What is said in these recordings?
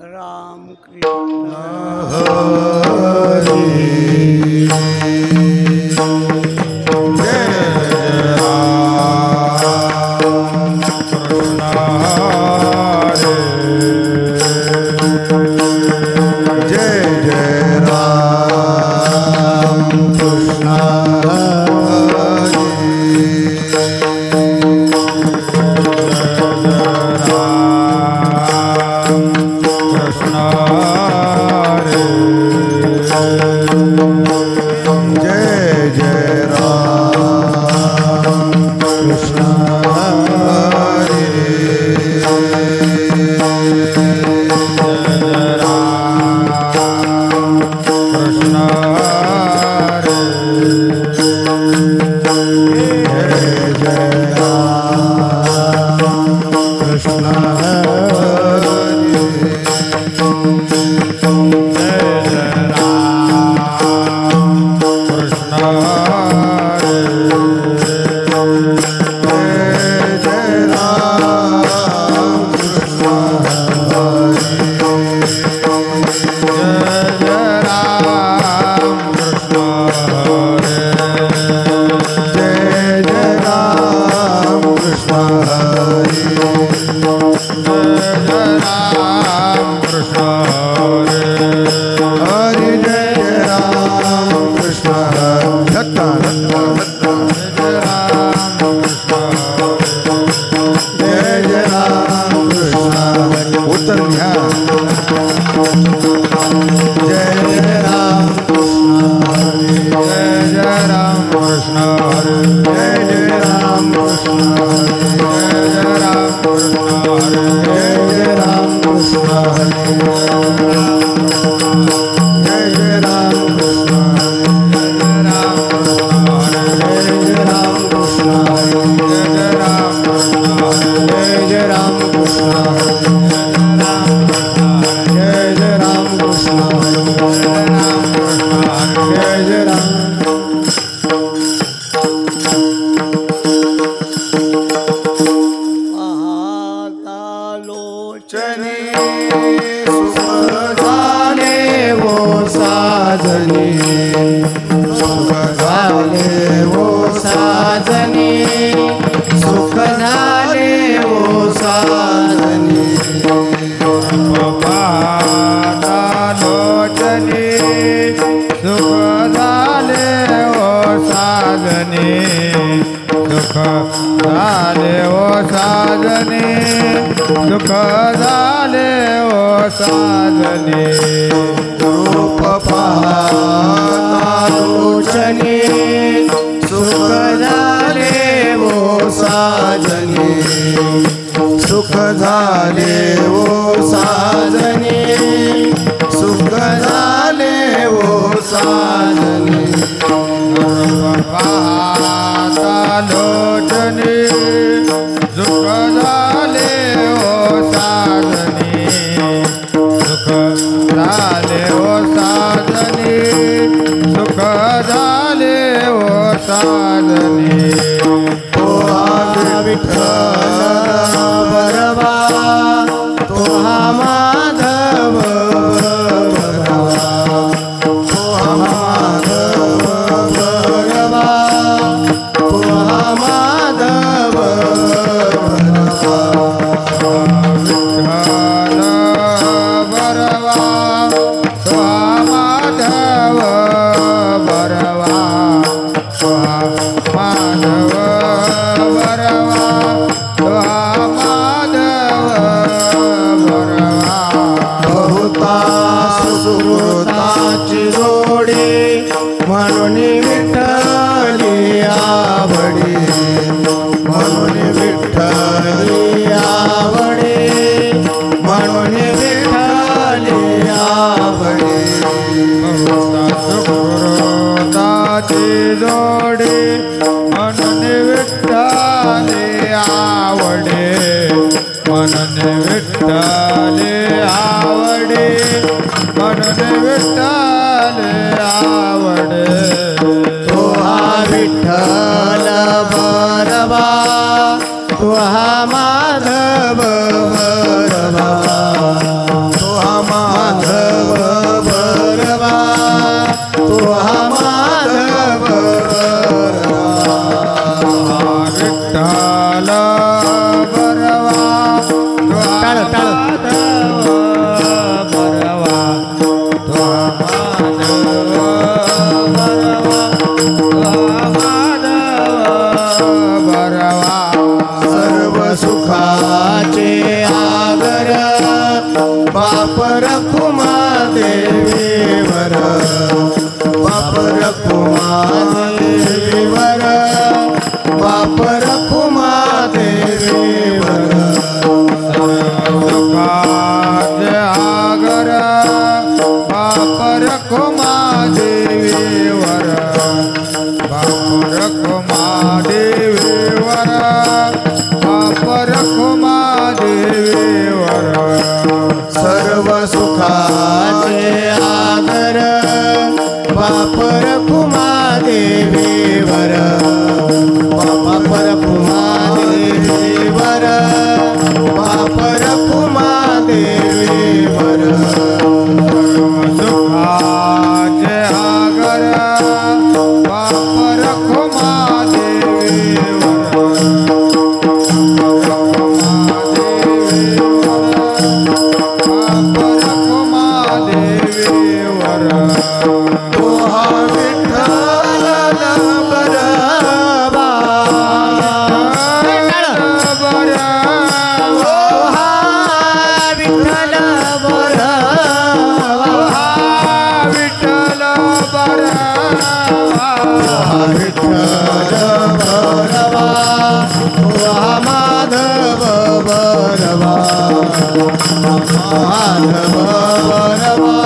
राम कृष्ण हरी जय राम कृष्ण हरे जय जय राम कृष्ण तो हा माधव बरवा रखुमा देवीवर बाप रखुमा देवीवर बाप रखुमा देवीवर सुखाज आगर बाप रखुमा देवीवर बाप रखुमा देवीवर बाप रखुमा देवीवर सर्व सुखाचे आगर बाप रखुमा देवीवर बाप रखुमा देवीवर बाप रखुमा देवीवर सुखाज आगर बाप रखुमा देवीवर बाप रखुमा देवीवर तोहा विठ्ठल बरवा तोहा विठ्ठल बरवा विठ्ठल विठ्ठल बरवा तोहा माधव बरवा माधव बरवा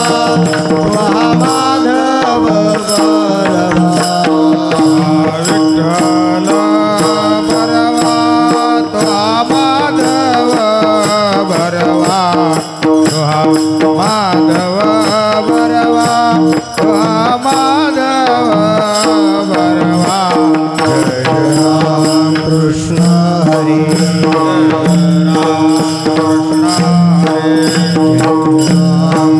तोहा माधव बरवा विठ्ठल बरवा तुहा माधव बरवा तुहा माधव बरवा तुहा माधव बरवा जय राम कृष्ण हरी राम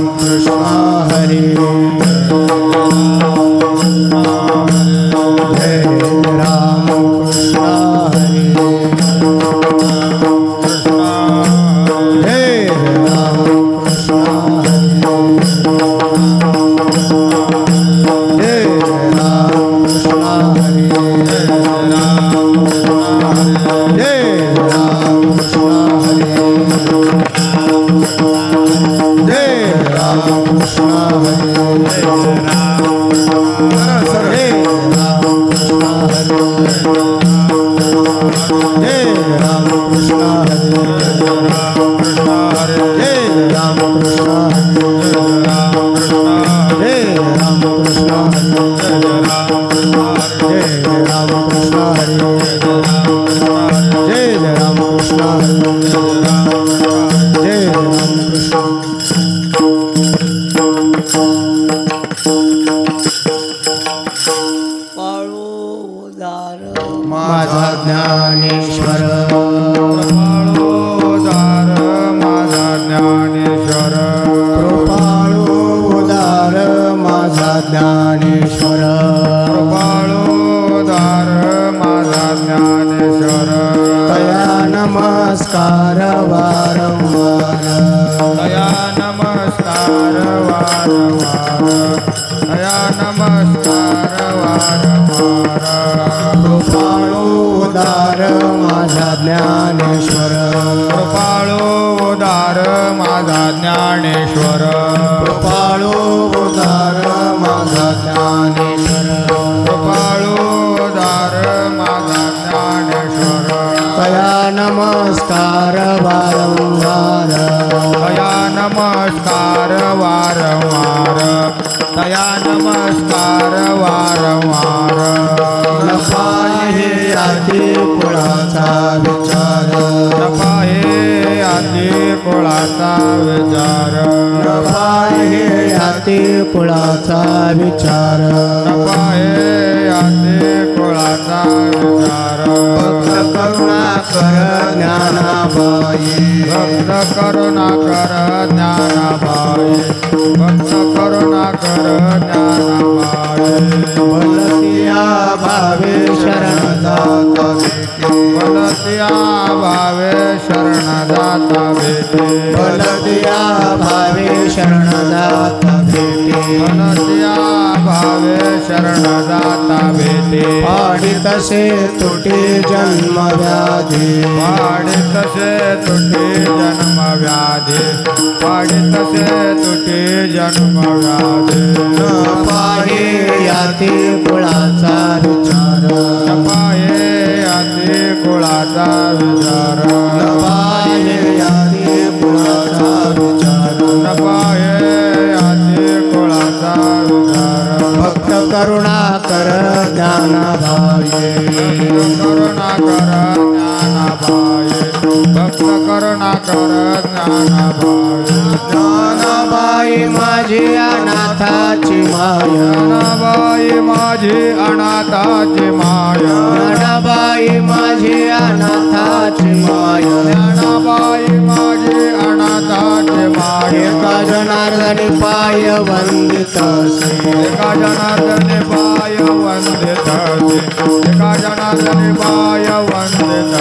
कृष्ण हरी जय राम कृष्ण हरी जय राम कृष्ण हरी जय राम कृष्ण हरी जय राम कृष्ण हरी जय राम कृष्ण हरी जय राम कृष्ण हरी जय राम कृष्ण हरी जय राम कृष्ण हरी जय राम कृष्ण हरी जय राम कृष्ण हरी जय राम कृष्ण हरी जय राम कृष्ण माझा ज्ञानेश्वर कृपाळोदार माझा ज्ञानेश्वर कृपाळोदार माझा ज्ञानेश्वर कृपाळोदार माझा ज्ञानेश्वर तया नमस्कार वारंवार दया नमस्कार वारंवार दया नमस्कार वारंवार कृपाळोदार माझा ज्ञानेश्वर कृपाळोदार माझा ज्ञानेश्वर कृपाळोदार माझा ज्ञानेश्वर कृपाळोदार माझा ज्ञानेश्वर तया नमस्कार वारंवार दया नमस्कार वारंवार दया नमस्कार वारंवार न पाहे आधी कुळाचा विचार नफा हे आधी कुळाचा विचार न पाहे आधी कुळाचा विचार नफा हे आधी कुळाचा विचार भक्त करुणाकर ज्ञानाबाई भक्त करुणाकर ज्ञानाबाई भक्त करुणाकर ज्ञानाबाई बोलतिया भावे शरण जात बोलतिया भावे शरण शरण जाता भेटे फलदिया भावे शरण जाता भेटे फलदिया भावे शरण जाता भेटे पाडी तसे तुटे जन्म व्याधी पाडी तसे तुटे जन्म व्याधी पाडी तसे तुटे जन्म व्याधी न पाहे याती कुळाचा विचार न पाहे याती कुळाचा विचार न पाहे याती कुळाचा विचार न पाहे याती कुळाचा विचार भक्त करुणा कर ज्ञानाभावे करुणा कर ज्ञानाभावे भक्त करुणा कर ज्ञानाभावे ज्ञानाबाई माझी अनाथाची माया ज्ञानाबाई माझी अनाथाची माया ज्ञानाबाई माझी अनाथाची माया ज्ञानाबाई माझी अनाथाची माया एका जनार्दनी पाय वंदित एका जनार्दनी पाय वंदित एका जनार्दनी पाय वंदित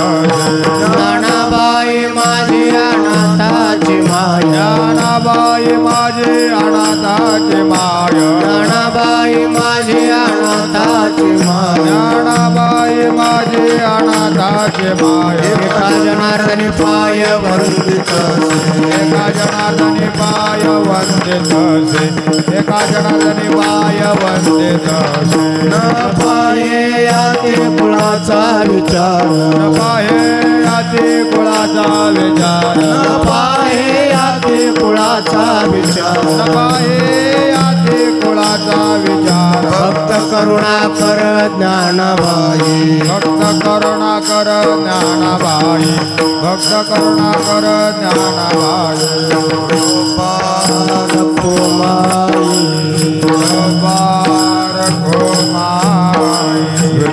ज्ञानाबाई माझी अनाथाची माया ज्ञानाबाई माझी अनाथाची माया ज्ञानाबाई माझी अनाथाची माया ज्ञानाबाई माझी अनाथाची माया एका जनार्दनी पाय वंदित एका जनार्दनी पाय वंदित एका जनार्दनी पाय वंदित न पाहे याते कुळाचा विचार न पाहे याती कुळाचा विचार न पाहे याते कुळाचा विचार न पाहे याती कुळाचा विचार भक्त करुणा कर ज्ञानाबाई भक्त करुणा कर ज्ञानाबाई भक्त करुणा कर ज्ञानाबाई पार कुमाई पार घुमाई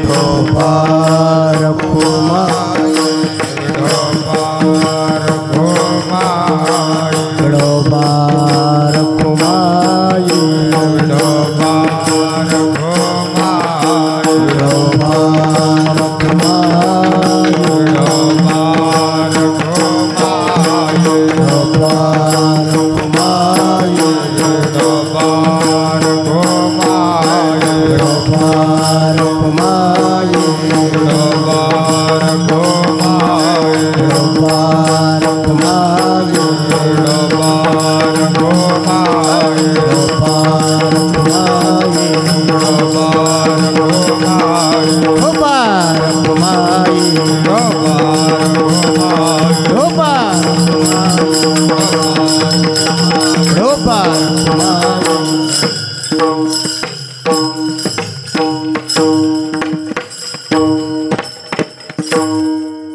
पार कुमाई पार घुमाई पार कुमाई पार घुमाई पार कुमाई पार घुमाई पार कुमाई पार घुमाई पार कुमाई पार घुमाई पार कुमाई पार घुमाई पार कुमाई पार घुमाई पार कुमाई पार घुमाई पार कुमाई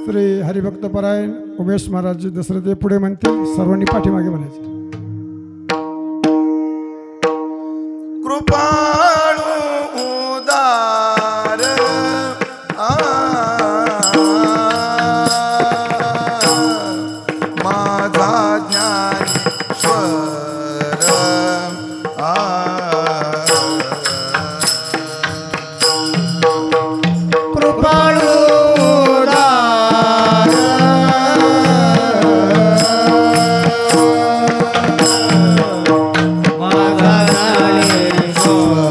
श्री हरिभक्तपरायण उमेश महाराज दसरे पुढे म्हणतील सर्वांनी पाठीमागे म्हणायचे कृपाळू उदार माझा ज्ञानेश्वर कृपाळू माझा ज्ञानेश्वर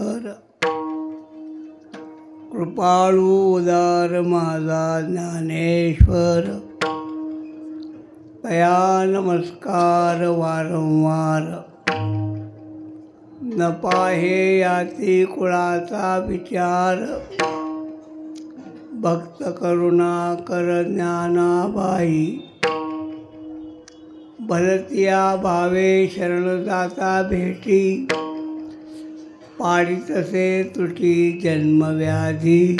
ज्ञानेश्वर कृपाळू उदार माझा ज्ञानेश्वर दया नमस्कार वारंवार न पाहे याती कुळाचा विचार भक्त करुणा कर ज्ञानाबाई भरतिया भावे शरण जाता भेटी पाडी तसे तुटी जन्मव्याधी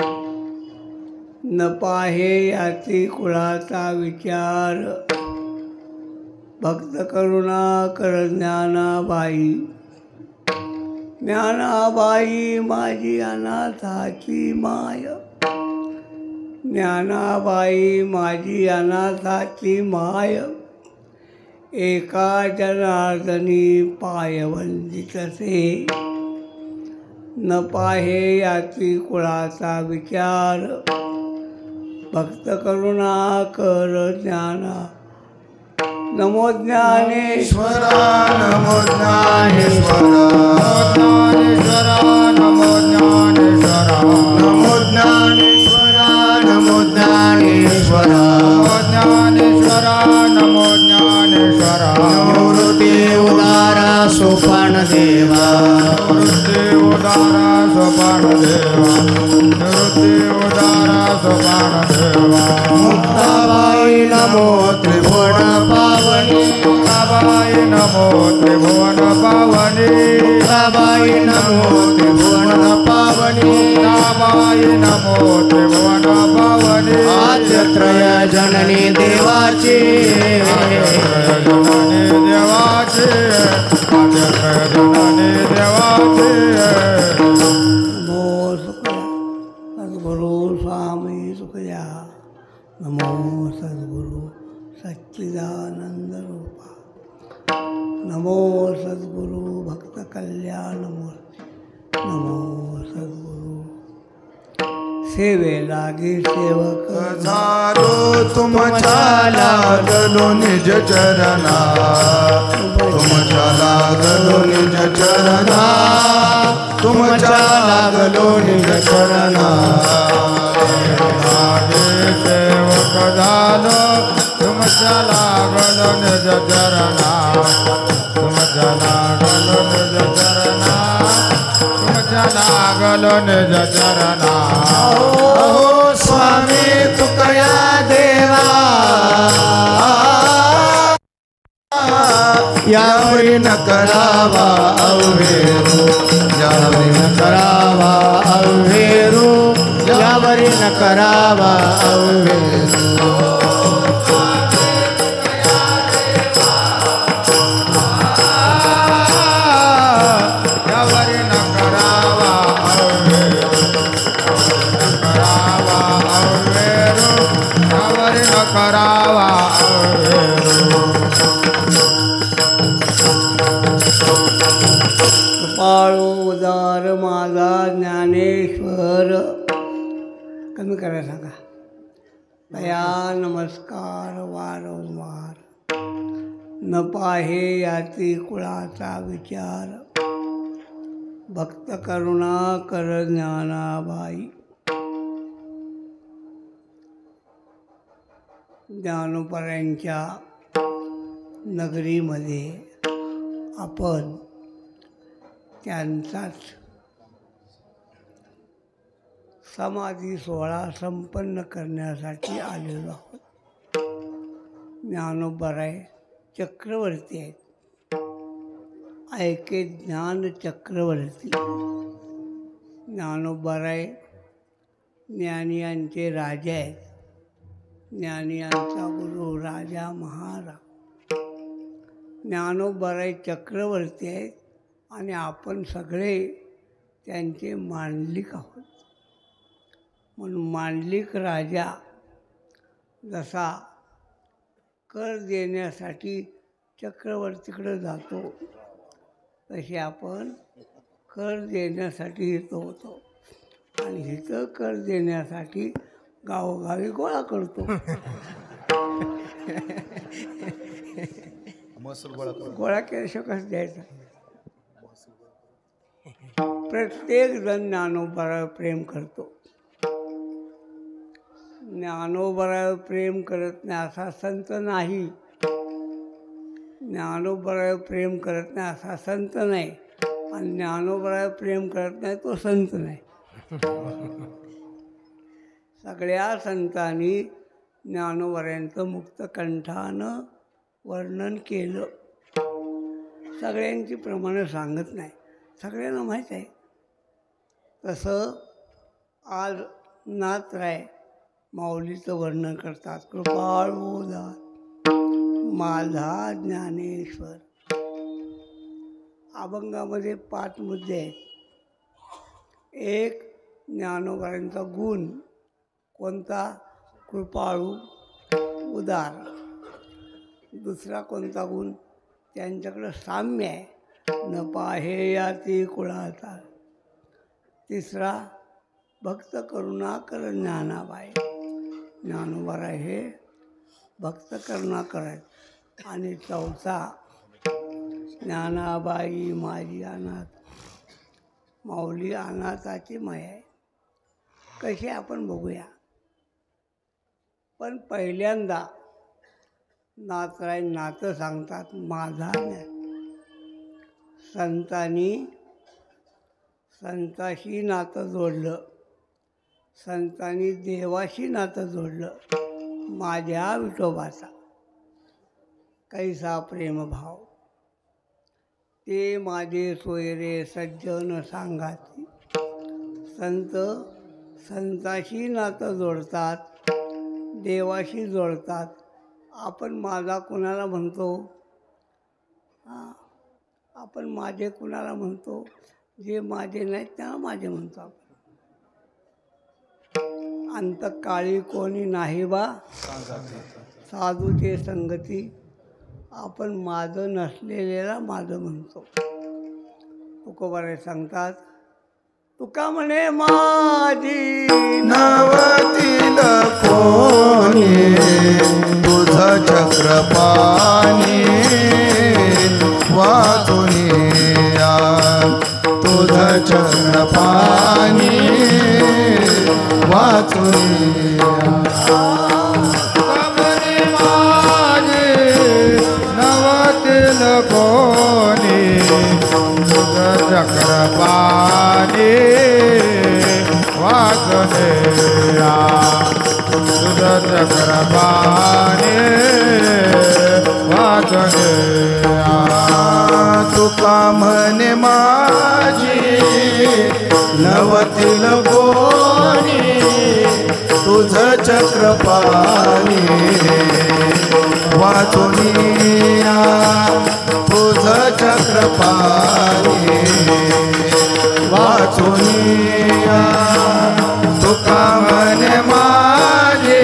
न पाहे याती कुळाचा विचार भक्त करुणा कर ज्ञानाबाई ज्ञानाबाई माझी अनाथाची माय ज्ञानाबाई माझी अनाथाची माय एका जनार्दनी पाय वंदितसे न पाहे याची कुळाचा विचार भक्त करुणा कर ज्ञाना नमो ज्ञानेश्वरा नमो ज्ञानेश्वरा नमो ज्ञानेश्वरा नमो ज्ञानेश्वरा नमो ज्ञानेश्वरा ज्ञानेश्वरा नमो ज्ञानेश्वरा निवृत्ती उदारा सोपान देवा निवृत्ती उदारा सोपान देवा निवृत्ती उदारा सोपान देवा मुक्ताबाई नमो त्रिभुवन पावनी मुक्ताबाई नमो त्रिभुवन पावनी मुक्ताबाई नमो त्रिभुवन पावनी मुक्ताबाई नमो त्रिभुवन पावनी आद्यत्रय जननी देवाची जननी देवाची आद्यत्रय जननी देवाची नमो सुखया सद्गुरु स्वामी सुखया नमो सद्गुरु सच्चिदानंद रूपा नमो सद्गुरु भक्त कल्याण मूर्ती नमो सद्गुरु सेवे लागे सेवक झालो तुमच्या लागलो निज चरणा तुमच्या लागलो निज चरणा तुमच्या लागलो निज चरणा लागे सेवक झालो तुमच्या लागलो निज चरणा तुमच्या लागलो निज चरणा तुमच्या लागलो निज चरणा हो स्वामी तुकया देवा यावरी न करावा अवहेरू यावरी न करावा अवहेरू यावरी न करावा अवहेरू यावरी न करावा अवहेरू करावा अवहेरू यावरी न करावा अवहेरू कृपाळू उदार माझा ज्ञानेश्वर कमी करायला सांगा दया नमस्कार वारंवार न पाहे याती कुळाचा विचार भक्त करुणा कर ज्ञानाबाई ज्ञानोपऱ्यांच्या नगरीमध्ये आपण त्यांचाच समाधी सोहळा संपन्न करण्यासाठी आलेलो आहोत. ज्ञानोबराय चक्रवर्ती आहेत. ऐके ज्ञान चक्रवर्ती. ज्ञानोबराय ज्ञानियांचे राजे आहेत. ज्ञानियांचा गुरु राजा महाराज. ज्ञानोबराय चक्रवर्ती आहेत आणि आपण सगळे त्यांचे मांडलिक आहोत. म्हणून मांडलिक राजा जसा कर देण्यासाठी चक्रवर्तीकडे जातो तसे आपण कर देण्यासाठी इथं होतो आणि इथं कर देण्यासाठी गावोगावी गोळा करतो. गोळा केल्याशिवाय कसं द्यायचा. प्रत्येकजण ज्ञानोबावर प्रेम करतो. ज्ञानोबावर प्रेम करत नाही असा संत नाही. ज्ञानोबावर प्रेम करत नाही असा संत नाही. आणि ज्ञानोबावर प्रेम करत नाही तो संत नाही. सगळ्या संतांनी ज्ञानोबाऱ्यांचं मुक्तकंठानं वर्णन केलं. सगळ्यांची प्रमाणं सांगत नाही, सगळ्यांना माहीत आहे. तसं आज नाथराय माऊलीचं वर्णन करतात. कृपाळुदार माझा ज्ञानेश्वर. अभंगामध्ये 5 मुद्दे आहेत. एक, ज्ञानोबाऱ्यांचा गुण कोणता? कृपाळू उदार. दुसरा कोणता गुण? त्यांच्याकडं साम्य आहे, न पाहे याती कुळाचा. तिसरा, भक्त करुणाकर ज्ञानाबाई. ज्ञानोबा हे भक्त करुणाकर आहेत. आणि चौथा, ज्ञानाबाई माझी अनाथ. माऊली अनाथाची माय आहे. कशी आपण बघूया. पण पहिल्यांदा नाथराय नातं सांगतात. माझा संताशी नातं जोडलं, संतांनी देवाशी नातं जोडलं. माझ्या विठोबाचा कैसा प्रेमभाव. ते माझे सोयरे सज्जन सांगाती. संताशी नातं जोडतात, देवाशी जोडतात. आपण माझा कुणाला म्हणतो? आपण माझे कुणाला म्हणतो? जे माझे नाहीत त्यांना माझे म्हणतो आपण. अंतकाळी कोणी नाही बा साधूचे संगती. आपण माझं नसलेल्याला माझं म्हणतो. तुकोबाराय सांगतात, तुका म्हणे माझी नवतील कोणी तुझ चक्रपाणी वाचुनिया. तुझ चक्रपाणी वाचुनिया. नवतील कोणी तुझ चक्रपाणी वाचनेया. तुझ चक्रपाणी वाचनेया. तुका म्हणे माझी नवतील कोणी तुझ चक्रपाणी वाचुनिया. तुझ चक्रपाणी वाचुनिया. तुका म्हणे माझे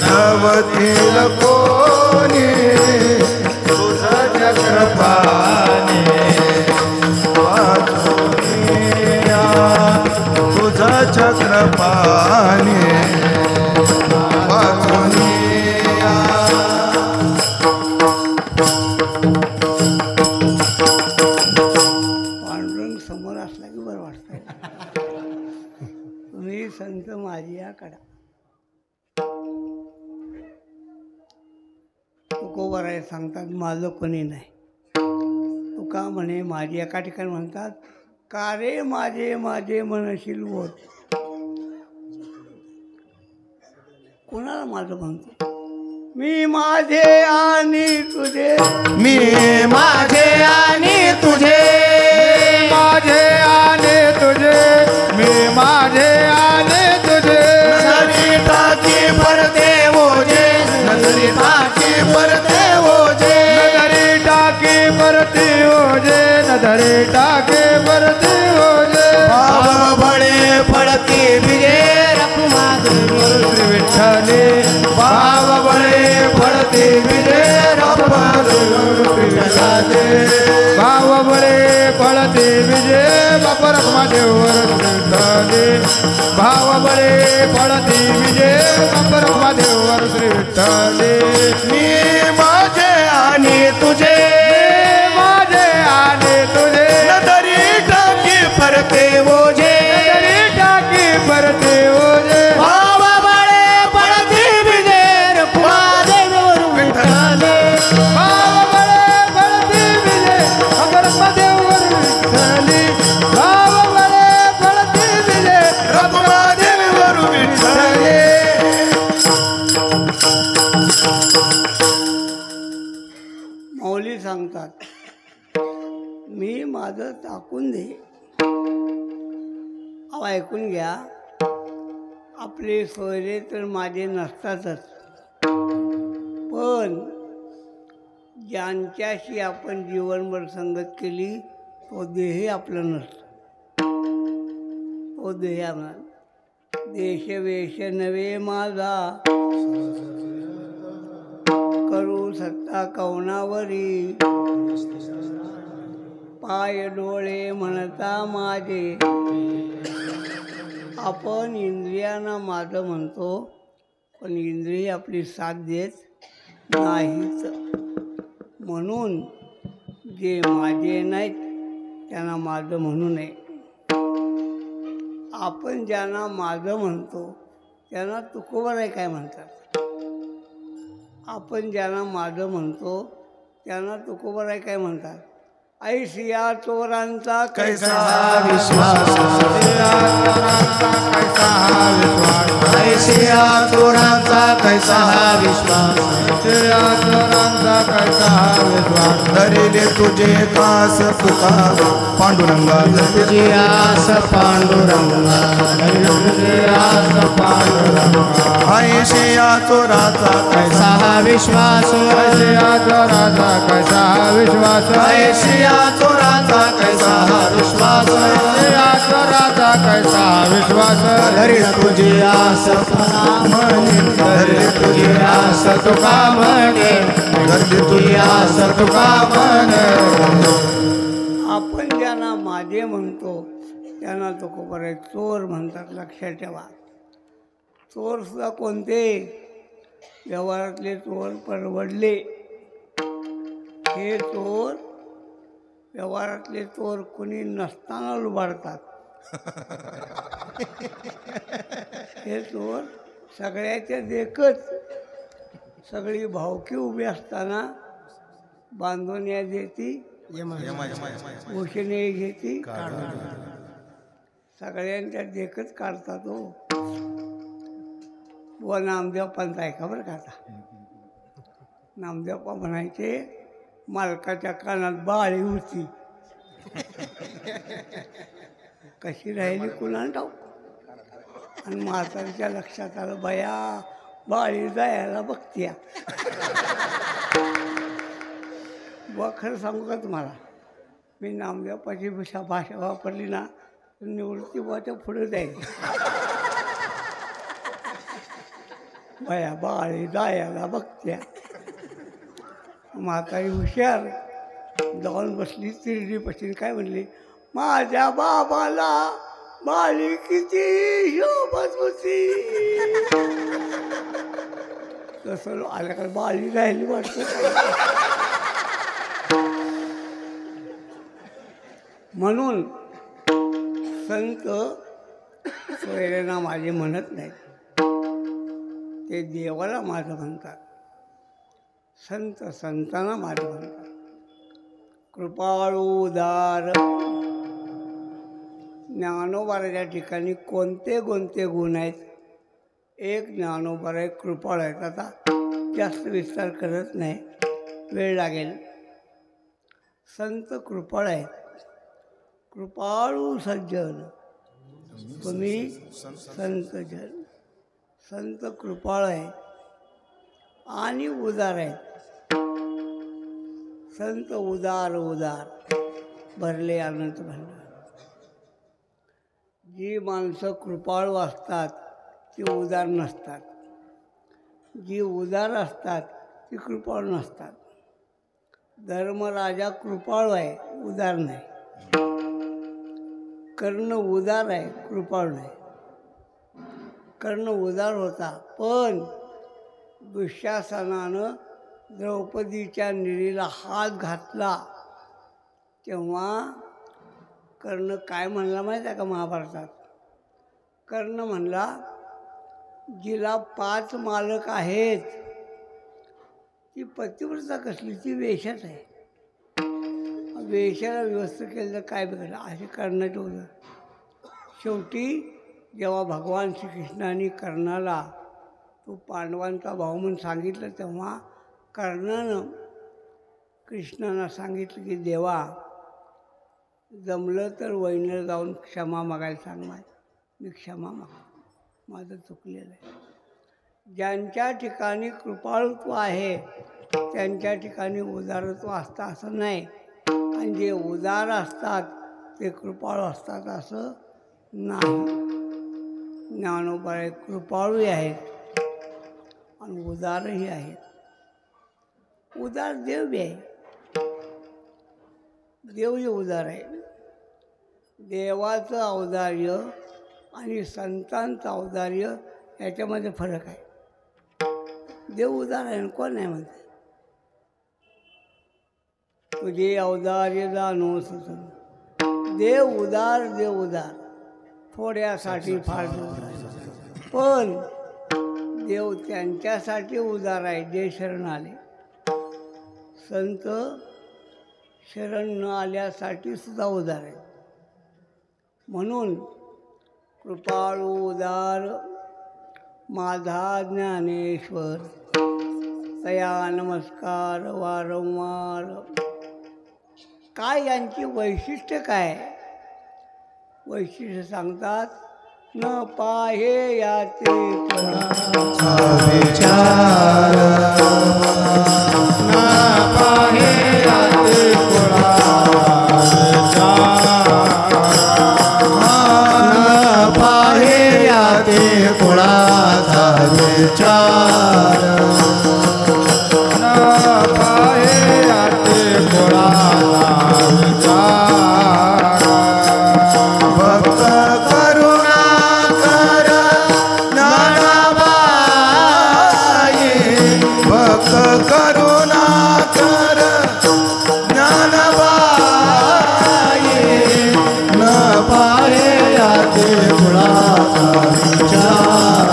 नवतील कोणी तुझ चक्रपाणी वाचुनिया. तुझ चक्रपाणी वाचुनिया. पांडुरंग समोर असला की बरं वाटतं. तुम्ही संत माझी या कडा. तुकोबाराय सांगतात, माझं कोणी नाही. तुका म्हणे माझी. एका ठिकाणी म्हणतात, का रे माझे माझे म्हणशील होत. कोणाला माझं म्हणतो? मी माझे आणि तुझे. मी माझे आणि तुझे. माझे आले तुझे. मी माझे आले तुझे. नजरी टाकी परते ओझे. नजरी टाकी परते ओझे. नजरी टाके परती ओझे. नजरी टाके परती ओझे. भाव बळे पडती विजे रखुमा श्री विठ्ठले. भाव बळे पडती विजे रखुमा श्री विठ्ठले. भाव बळे पळते विजे बाप रखुमा देवर श्री विठ्ठले. भाव बळे पळते विजे बाप रखुमा देवर श्री विठ्ठले. मी माझे आणि तुझे. माझे आले तुझे. नजरी टाकी माझं टाकून दे. अहो ऐकून घ्या, आपले सोयरे तर माझे नसतातच, पण ज्यांच्याशी आपण जीवनभर संगत केली तो देह आपलं नसतं. तो देह आपला देश वेश नवे माझा, करू सत्ता कौनावरी, पाय डोळे म्हणता माझे. आपण इंद्रियांना माझं म्हणतो, पण इंद्रिय आपली साथ देत नाहीच. म्हणून जे माझे नाहीत त्यांना माझं म्हणू नये. आपण ज्यांना माझं म्हणतो त्यांना तुकोबाराय काय म्हणतात. आपण ज्यांना माझं म्हणतो त्यांना तुकोबाराय काय म्हणतात. ऐसिया चोरांचा कैसा विश्वास, ऐसिया चोरांचा कैसा विश्वास, धरिले तुझे कास तुका पांडुरंगा, तुझी आस पांडुरंगा, तुझी आस पांडुरंगा. ऐसिया चोराचा कैसा विश्वास, ऐसिया चोराचा कैसा विश्वास, ऐसिया चोराचा कैसा विश्वास, ऐसिया चोराचा कैसा विश्वास. धरी तुझी आस म्हणे, धरी तुझी आस तुका म्हणे, धरी तुझी आस तुका म्हणे. आपण ज्यांना माझे म्हणतो त्यांना तुकोबाराय चोर म्हणतात. लक्षात ठेवा. चोरसुद्धा कोणते? व्यवहारातले चोर परवडले. हे चोर व्यवहारातले चोर कोणी नसताना लुबाडतात. हे चोर सगळ्याच्या देखत सगळी भावकी उभी असताना बांधून या देती, उशिने घेती, सगळ्यांच्या देखत काढतात. हो व नामदेव पंत ऐका बरं का. आता नामदेवप्पा म्हणायचे मालकाच्या कानात बाळी होती, कशी राहिली कुणाला ठाऊक. आणि म्हातारीच्या लक्षात आलं बया बाळी जायला बघत्या. व खरं सांगू का तुम्हाला, मी नामदेवप्पाची भाषा वापरली ना तर निवृत्ती बुवाच्या पुढे जाईल. बया बाळी जायला बघत्या. म्हातारी हुशार जाऊन बसली तिरडीपाशी. काय म्हणली, माझ्या बाबाला बाळी किती शोभत होती. तसं आल्याकडे बाळी राहिली वाटतं. म्हणून संत सोयऱ्यांना माझे म्हणत नाहीत, ते देवाला माझं म्हणतात. संत संतांना माझं म्हणतात. कृपाळू उदार ज्ञानोबाराच्या ठिकाणी कोणते कोणते गुण आहेत. एक ज्ञानोबारा एक कृपाळ आहेत. आता जास्त विस्तार करत नाही, वेळ लागेल. संत कृपाळ आहेत. कृपाळू सज्जन तुम्ही संत जन. संत कृपाळ आहे आणि उदार आहेत. संत उदार उदार भरले अनंत भरले. जी माणसं कृपाळू असतात ती उदार नसतात. जी उदार असतात ती कृपाळू नसतात. धर्मराजा कृपाळू आहे, उदार नाही. कर्ण उदार आहे, कृपाळू नाही. कर्ण उदार होता, पण दुःशासनानं द्रौपदीच्या निरीला हात घातला तेव्हा कर्ण काय म्हणला माहीत आहे का महाभारतात? कर्ण म्हणला, जिला 5 मालक आहेत ती पतिव्रता कसली, ती वेश्याच आहे. वेश्याला व्यवस्थित केलं तर काय बिघडलं, असे कर्णाचे उदार. शेवटी जेव्हा भगवान श्रीकृष्णाने कर्णाला तो पांडवांचा भाऊ म्हणून सांगितलं तेव्हा कर्णानं कृष्णाला सांगितलं की देवा जमलं तर वहिनीला जाऊन क्षमा मागायला सांग मी क्षमा माझं चुकलेलं आहे. ज्यांच्या ठिकाणी कृपाळुत्व आहे त्यांच्या ठिकाणी उदारत्व असतं असं नाही, आणि जे उदार असतात ते कृपाळू असतात असं नाही. ज्ञानोबा कृपाळूही आहेत आणि उदारही आहेत. उदार देव बी आहे, देवही उदार आहे. देवाचं औदार्य आणि संतांचं औदार्य याच्यामध्ये फरक आहे. देव उदार आहे, कोण नाही म्हणते. तुझे औदार्य जाणो सजन, देव उदार थोड्यासाठी फार देव, पण देव त्यांच्यासाठी उदार आहे जे शरण आले. संत शरण न आल्यासाठी सुद्धा उदार आहे. म्हणून कृपाळू उदार माझा ज्ञानेश्वर, तया नमस्कार वारंवार. काय यांची वैशिष्ट्य काय? वैशिष्ट्य सांगतात, न पाहे याचे विचार, न पाहे याचे कुळाचा विचार, न पाहे याचे कुळाचा विचार. भक्त करुणा कर ज्ञानाबाई, भक्त करुणा कर ज्ञानाबाई, न पाहे याचे कुळाचा विचार,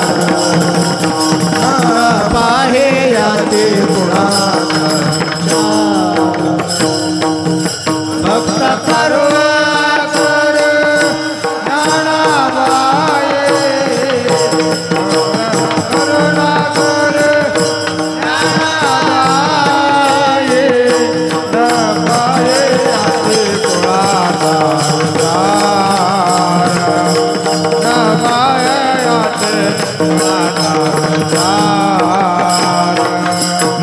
न पाहे याचे कुळाचा विचार. भक्त करुणा कर ज्ञानाबाई, करुणा कर ज्ञानाबाई, न पाहे याचे कुळाचा विचार, न पाहे याचे कुळाचा विचार, न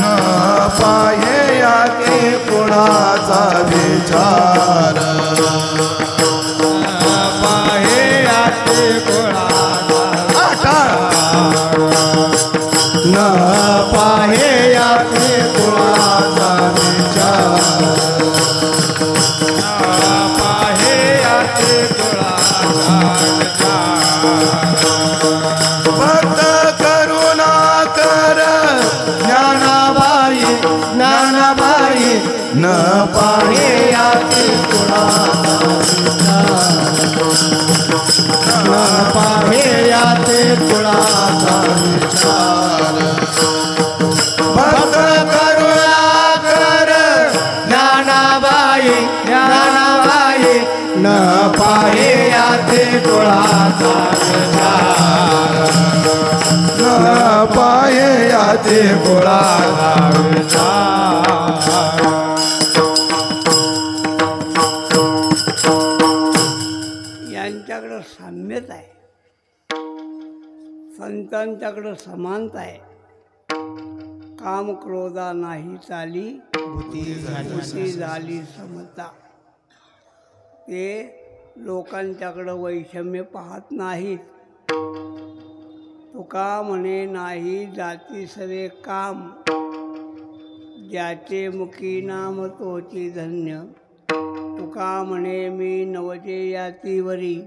पाहे याचे कुळाचा विचार, न पाहे याचे कुळाचा, न पाहे याचे कुळाचा विचार, न पाहे याचे कुळाचा विचार. भक्त करुणा कर ज्ञानाबाई, ज्ञानाबाई, न पाहे याचे कुळाचा विचार, न पाहे याचे कुळाचा विचार. भक्त करुणा कर ज्ञानाबाई, ज्ञानाबाई, न पाहे याचे कुळाचा विचार, न पाहे याचे कुळाचा विचार. यांच्याकडं साम्यता आहे, संतांच्याकडं समानता आहे. काम क्रोधा नाही चाली, बुद्धी झाली समता. ते लोकांच्याकडं वैषम्य पाहत नाहीत. तुका म्हणे नाही जाती सवे काम, ज्याचे मुखी नाम तोची धन्य. तुका म्हणे मी नवजे यातीवरी,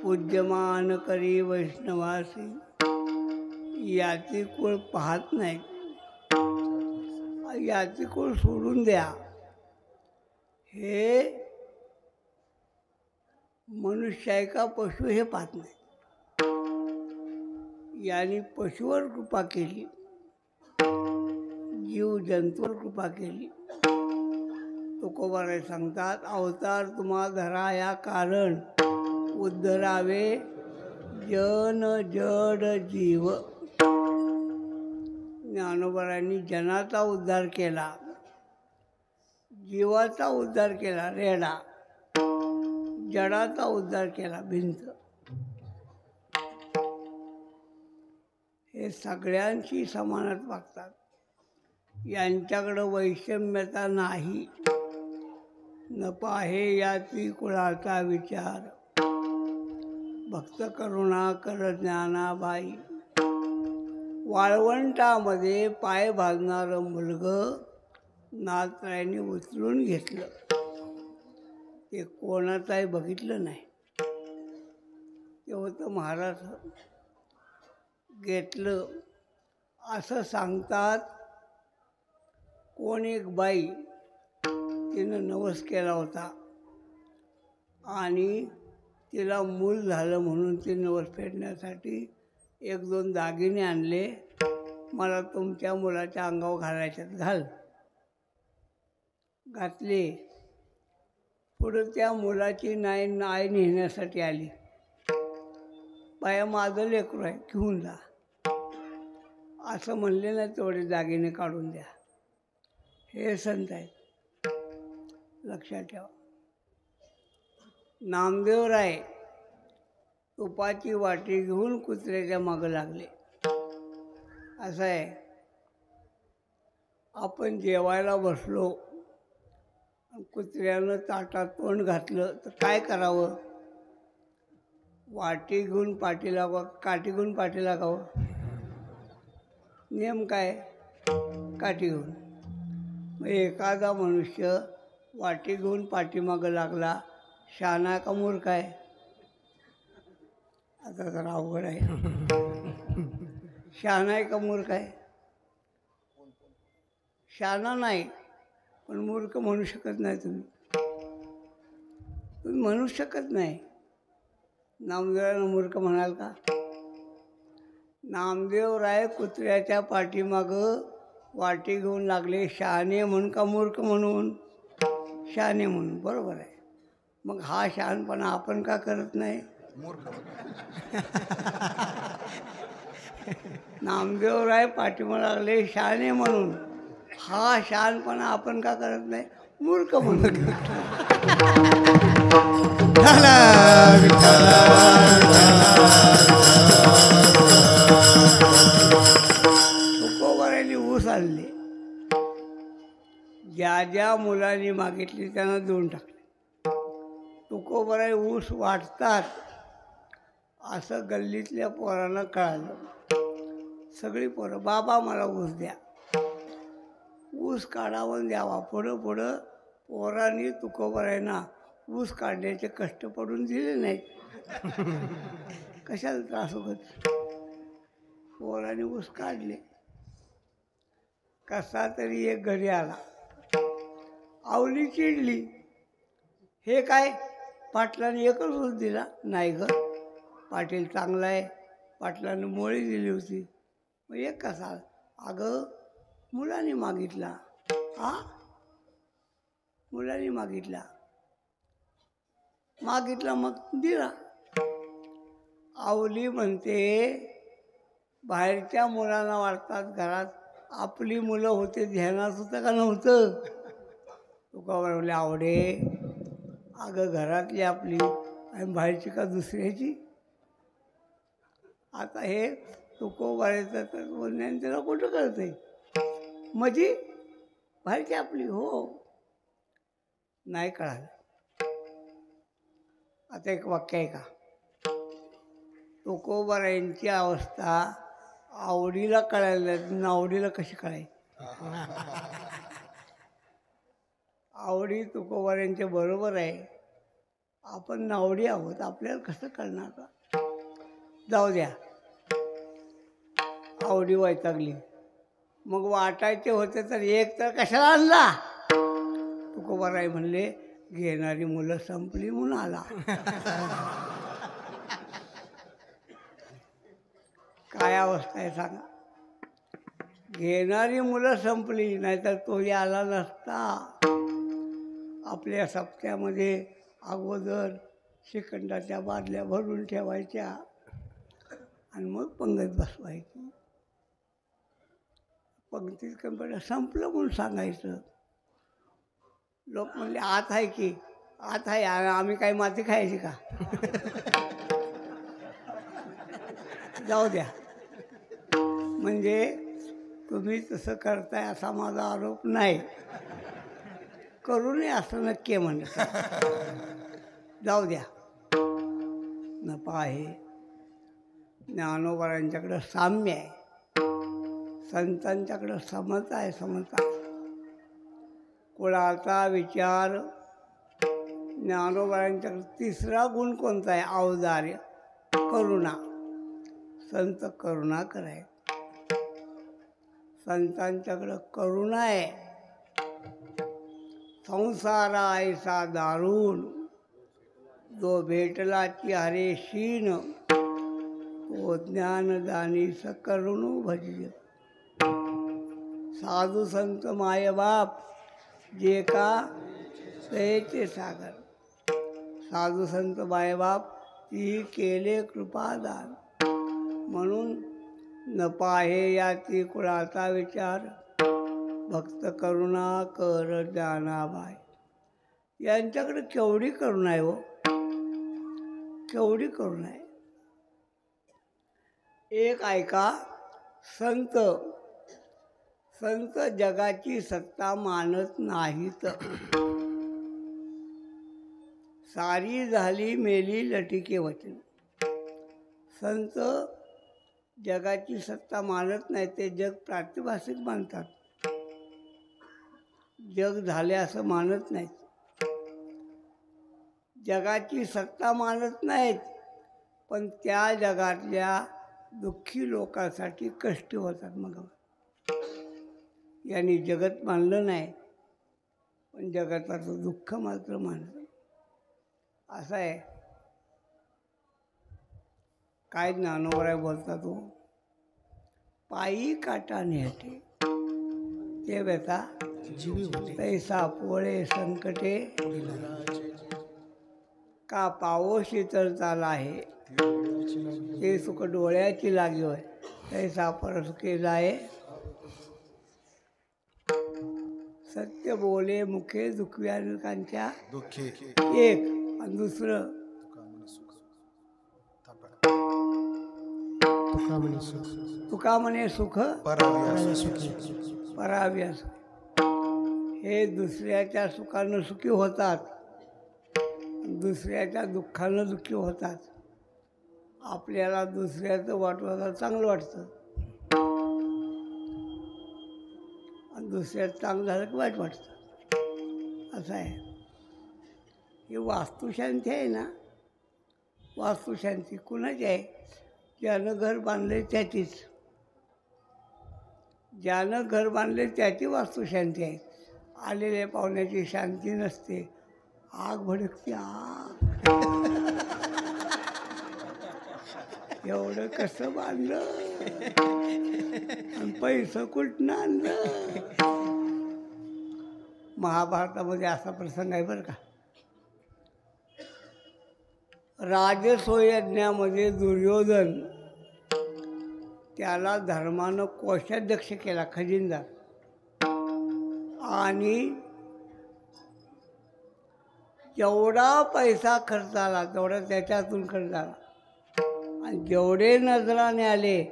पूज्यमान करी वैष्णवासी. याती कुळ पाहत नाही, याती कुळ सोडून द्या. हे मनुष्य आहे का पशु हे पाहत नाही. याने पशुवर कृपा केली, जीव जंतूवर कृपा केली. तुकोबाराय सांगतात, अवतार तुम्हा धराया कारण, उद्धरावे जन जड जीव. ज्ञानोबारायांनी जनाचा उद्धार केला, जीवाचा उद्धार केला. रेडा जडाचा उद्धार केला, भिंत. हे सगळ्यांशी समानात वागतात, यांच्याकडं वैषम्यता नाही. न पाहे याची कुळाचा विचार, भक्त करुणा कर ज्ञानाबाई. वाळवंटामध्ये पाय भाजणारं मुलगं नाथरायांनी उचलून घेतलं. ते कोणाचाही बघितलं नाही, ते होतं महाराज. घेतलं असं सांगतात. कोण एक बाई, तिनं नवस केला होता आणि तिला मूल झालं म्हणून ते नवस फेडण्यासाठी 1-2 दागिने आणले. मला तुमच्या मुलाच्या अंगावर घालायच्यात, घाल. घातले. पुढं त्या मुलाची नाय नेण्यासाठी आली. बाया, माझं लेकरू आहे, घेऊन जा. असं म्हणले ना, तेवढे दागिने काढून द्या. हे संत आहेत, लक्षात ठेवा. नामदेवराय तुपाची वाटी घेऊन कुत्र्याच्या मागं लागले. असं आहे, आपण जेवायला बसलो, कुत्र्यानं ताटात तोंड घातलं तर काय करावं? वाटी घेऊन पाठी लागावं, काठी घेऊन पाठी लागावं? नियम काय? काठी घेऊन. मग एखादा मनुष्य वाटी घेऊन पाठीमागं लागला, शहाणा का मूर्ख आहे? आता जरा अवघड आहे. शहाणा आहे का मूर्ख आहे? शहाणा नाही, पण मूर्ख म्हणू शकत नाही. तुम्ही म्हणू शकत नाही. नामदेवरायला मूर्ख म्हणाल का? नामदेवराय कुत्र्याच्या पाठीमागं वाटी घेऊन लागले, शहाणे म्हणून का मूर्ख म्हणून? शहाणे म्हणून. बरोबर आहे. मग हा शहाणपणा आपण का करत नाही? नामदेवराय पाठीमागं लागले शहाणे म्हणून, हा शहाणपणा आपण का करत नाही? मूर्ख म्हणून. तुकोबारायांनी ऊस आणले. ज्या ज्या मुलांनी मागितली त्यांना देऊन टाकले. तुकोबाराय ऊस वाटतात असं गल्लीतल्या पोरांना कळालं. सगळी पोरं, बाबा मला ऊस द्या, ऊस काढावून द्यावा. पुढं पुढं पोरांनी तुकोबारायांना ऊस काढण्याचे कष्ट पडून दिले नाहीत. कशाला त्रास होत? पोरांनी ऊस काढले. कसा तरी एक घरी आला, आवली चिडली. हे काय, पाटलाने एकच ऊस दिला? नाही ग, पाटील चांगला आहे, पाटलाने मोळी दिली होती. मग एक कसा? अगं मुलांनी मागितला. मुलांनी मागितला मग दिला. आवली म्हणते, बाहेरच्या मुलांना वाटतात, घरात आपली मुलं होते, ध्यानात होतं का नव्हतं? तुकोबाराय म्हणले, आवडे, अगं घरातली आपली आणि बाहेरची का दुसऱ्याची? आता हे तुकोबारायचं तर बोलण्याने त्याला कुठं कळतंय? म्हणजे बाहेरची आपली, हो, नाही कळालं. आता एक वाक्य आहे का, तुकोबारायांची अवस्था आवडीला कळायला, नावडीला कशी कळायची? आवडी तुकोबारायांच्या बरोबर आहे, आपण नावडी आहोत, आपल्याला कसं कळणार का? जाऊ द्या, आवडी वैतागली. मग वाटायचे होते तर एक तर कशाला आणला? तुकोबाराय म्हणले, घेणारी मुलं संपली म्हणून आला. काय अवस्था आहे सांगा? घेणारी मुलं संपली, नाहीतर तोही आला नसता. आपल्या सप्त्यामध्ये अगोदर श्रीखंडाच्या बादल्या भरून ठेवायच्या आणि मग पंगत बसवायची. पंगतीत कंपनी संपलं म्हणून सांगायचं. लोक म्हणले, आत आहे की? आता आम्ही काही माती खायची का? जाऊ द्या. म्हणजे तुम्ही तसं करताय असा माझा आरोप नाही, करू नये असं नक्की म्हणत. जाऊ द्या. नफा आहे. ज्ञानोबारांच्याकडं साम्य आहे, संतांच्याकडं समता आहे. समता कुळाचा विचार. ज्ञानोबारांच्याकडं तिसरा गुण कोणता आहे? औदार्य, करुणा. संत करुणाकर आहे. संतांच्याकडं करुणा आहे. संसारा ऐसा दारुण, जो भेटला ती हरे शीन, तो ज्ञानदानी सकरुणू भजिय. साधू संत मायबाप जे का दयेचे सागर. साधू संत मायबाप ती केले कृपादान. म्हणून न पाहे याती कुळाचा विचार, भक्त करुणा कर ज्ञानाबाई. यांच्याकडे केवढी करुणा आहे हो, केवढी करुणा आहे. एक ऐका. संत संत जगाची सत्ता मानत नाहीत. सारी झाली मेली लटिके वचन. संत जगाची सत्ता मानत नाही, ते जग प्रातिभासिक मानतात. जग झाले असं मानत नाहीत. जगाची सत्ता मानत नाहीत, पण त्या जगातल्या दुःखी लोकांसाठी कष्ट होतात. मग यांनी जगत मानलं नाही, पण जगताचं दुःख मात्र मानलं. असं आहे. काय ज्ञानोबराय बोलता तो, पायी काटा नेहटे ते व्यथा तैसा पोळे संकटे, का पावोशी तर चाला आहे, ते सुख डोळ्याची लागी होय, तैसा परसुके जाये. सत्य बोले मुखे दुःखव्यानकांच्या एक, आणि दुसरं तुका म्हणे सुख पराव्यास. हे दुसऱ्याच्या सुखानं सुखी होतात, दुसऱ्याच्या दुःखानं दुःखी होतात. आपल्याला दुसऱ्याचं वाटलं चांगलं वाटतं, आणि दुसऱ्याचं चांगलं झालं की वाईट वाटतं. असं आहे. ही वास्तुशांती आहे ना. वास्तुशांती कुणाची आहे? ज्यानं घर बांधले त्याचीच. ज्यानं घर बांधले त्याची वास्तुशांती आहे. आलेल्या पाहुण्याची शांती नसते. आग भडकते. आग एवढं कसं बांधलं आणि पैसं कुठनं आणलं. महाभारतामध्ये असा प्रसंग आहे बरं का. राजसूयज्ञामध्ये दुर्योधन, त्याला धर्मानं कोषाध्यक्ष केला, खजिनदार. आणि जेवढा पैसा खर्च आला तेवढा त्याच्यातून खर्च आला, आणि जेवढे नजराने आले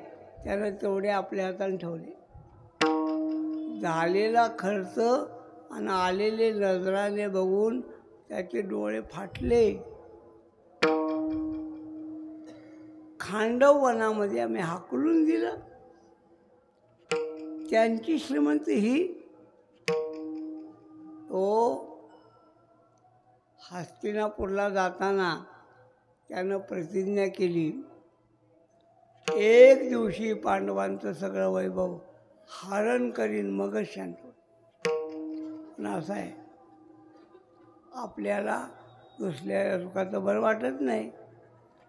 त्यानं तेवढे आपल्या हाताने ठेवले. झालेला खर्च आणि आलेले नजराने बघून त्याचे डोळे फाटले. खांडव वनामध्ये आम्ही हाकलून दिलं. त्यांची श्रीमंती ही. तो हस्तिनापूरला जाताना त्यानं प्रतिज्ञा केली, एक दिवशी पांडवांचं सगळं वैभव हरण करीन मगच शांत होईल. पण असं आहे, आपल्याला दुसऱ्या सुखाचं बरं वाटत नाही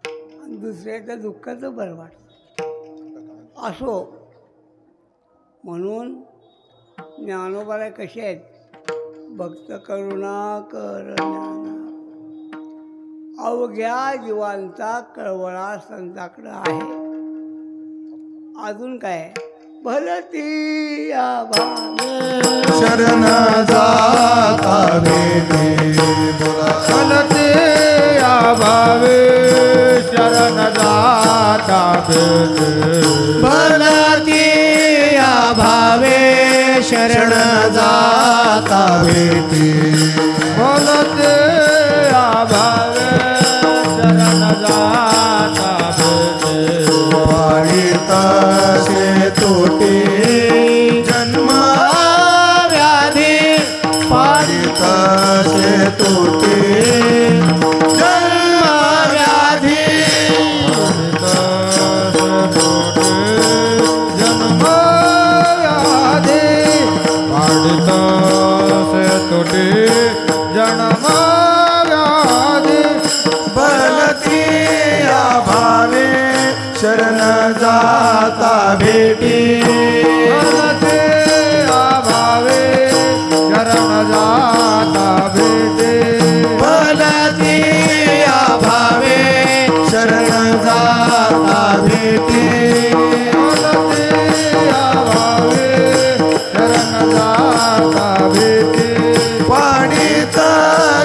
आणि दुसऱ्याच्या दुःखाचं बरं वाटतं. असो म्हणून ज्ञानोबाराय कसे आहेत? भक्त करुणा कर ज्ञाना, अवघ्या जीवांचा कळवळा संताकडं आहे. अजून काय? भलती या भावे शरण जाता भेटी बोला चलते भावे शरण जाता भेटे भलती या भावे शरण जाता भेटी बोलते भावे शरण जाता भेटे वाढीत से तोटे जन्म व्याधी पाडित से तोटे जन्म व्याधी जन्म व्याधी पाडित से तुटे जन्म व्याधी भलती या भावे शरण जाता भेटी भलते भावे शरण जाता भेटे भलती या भावे शरण जाता भेटी भलते भावे शरण जाता भेटे पाडित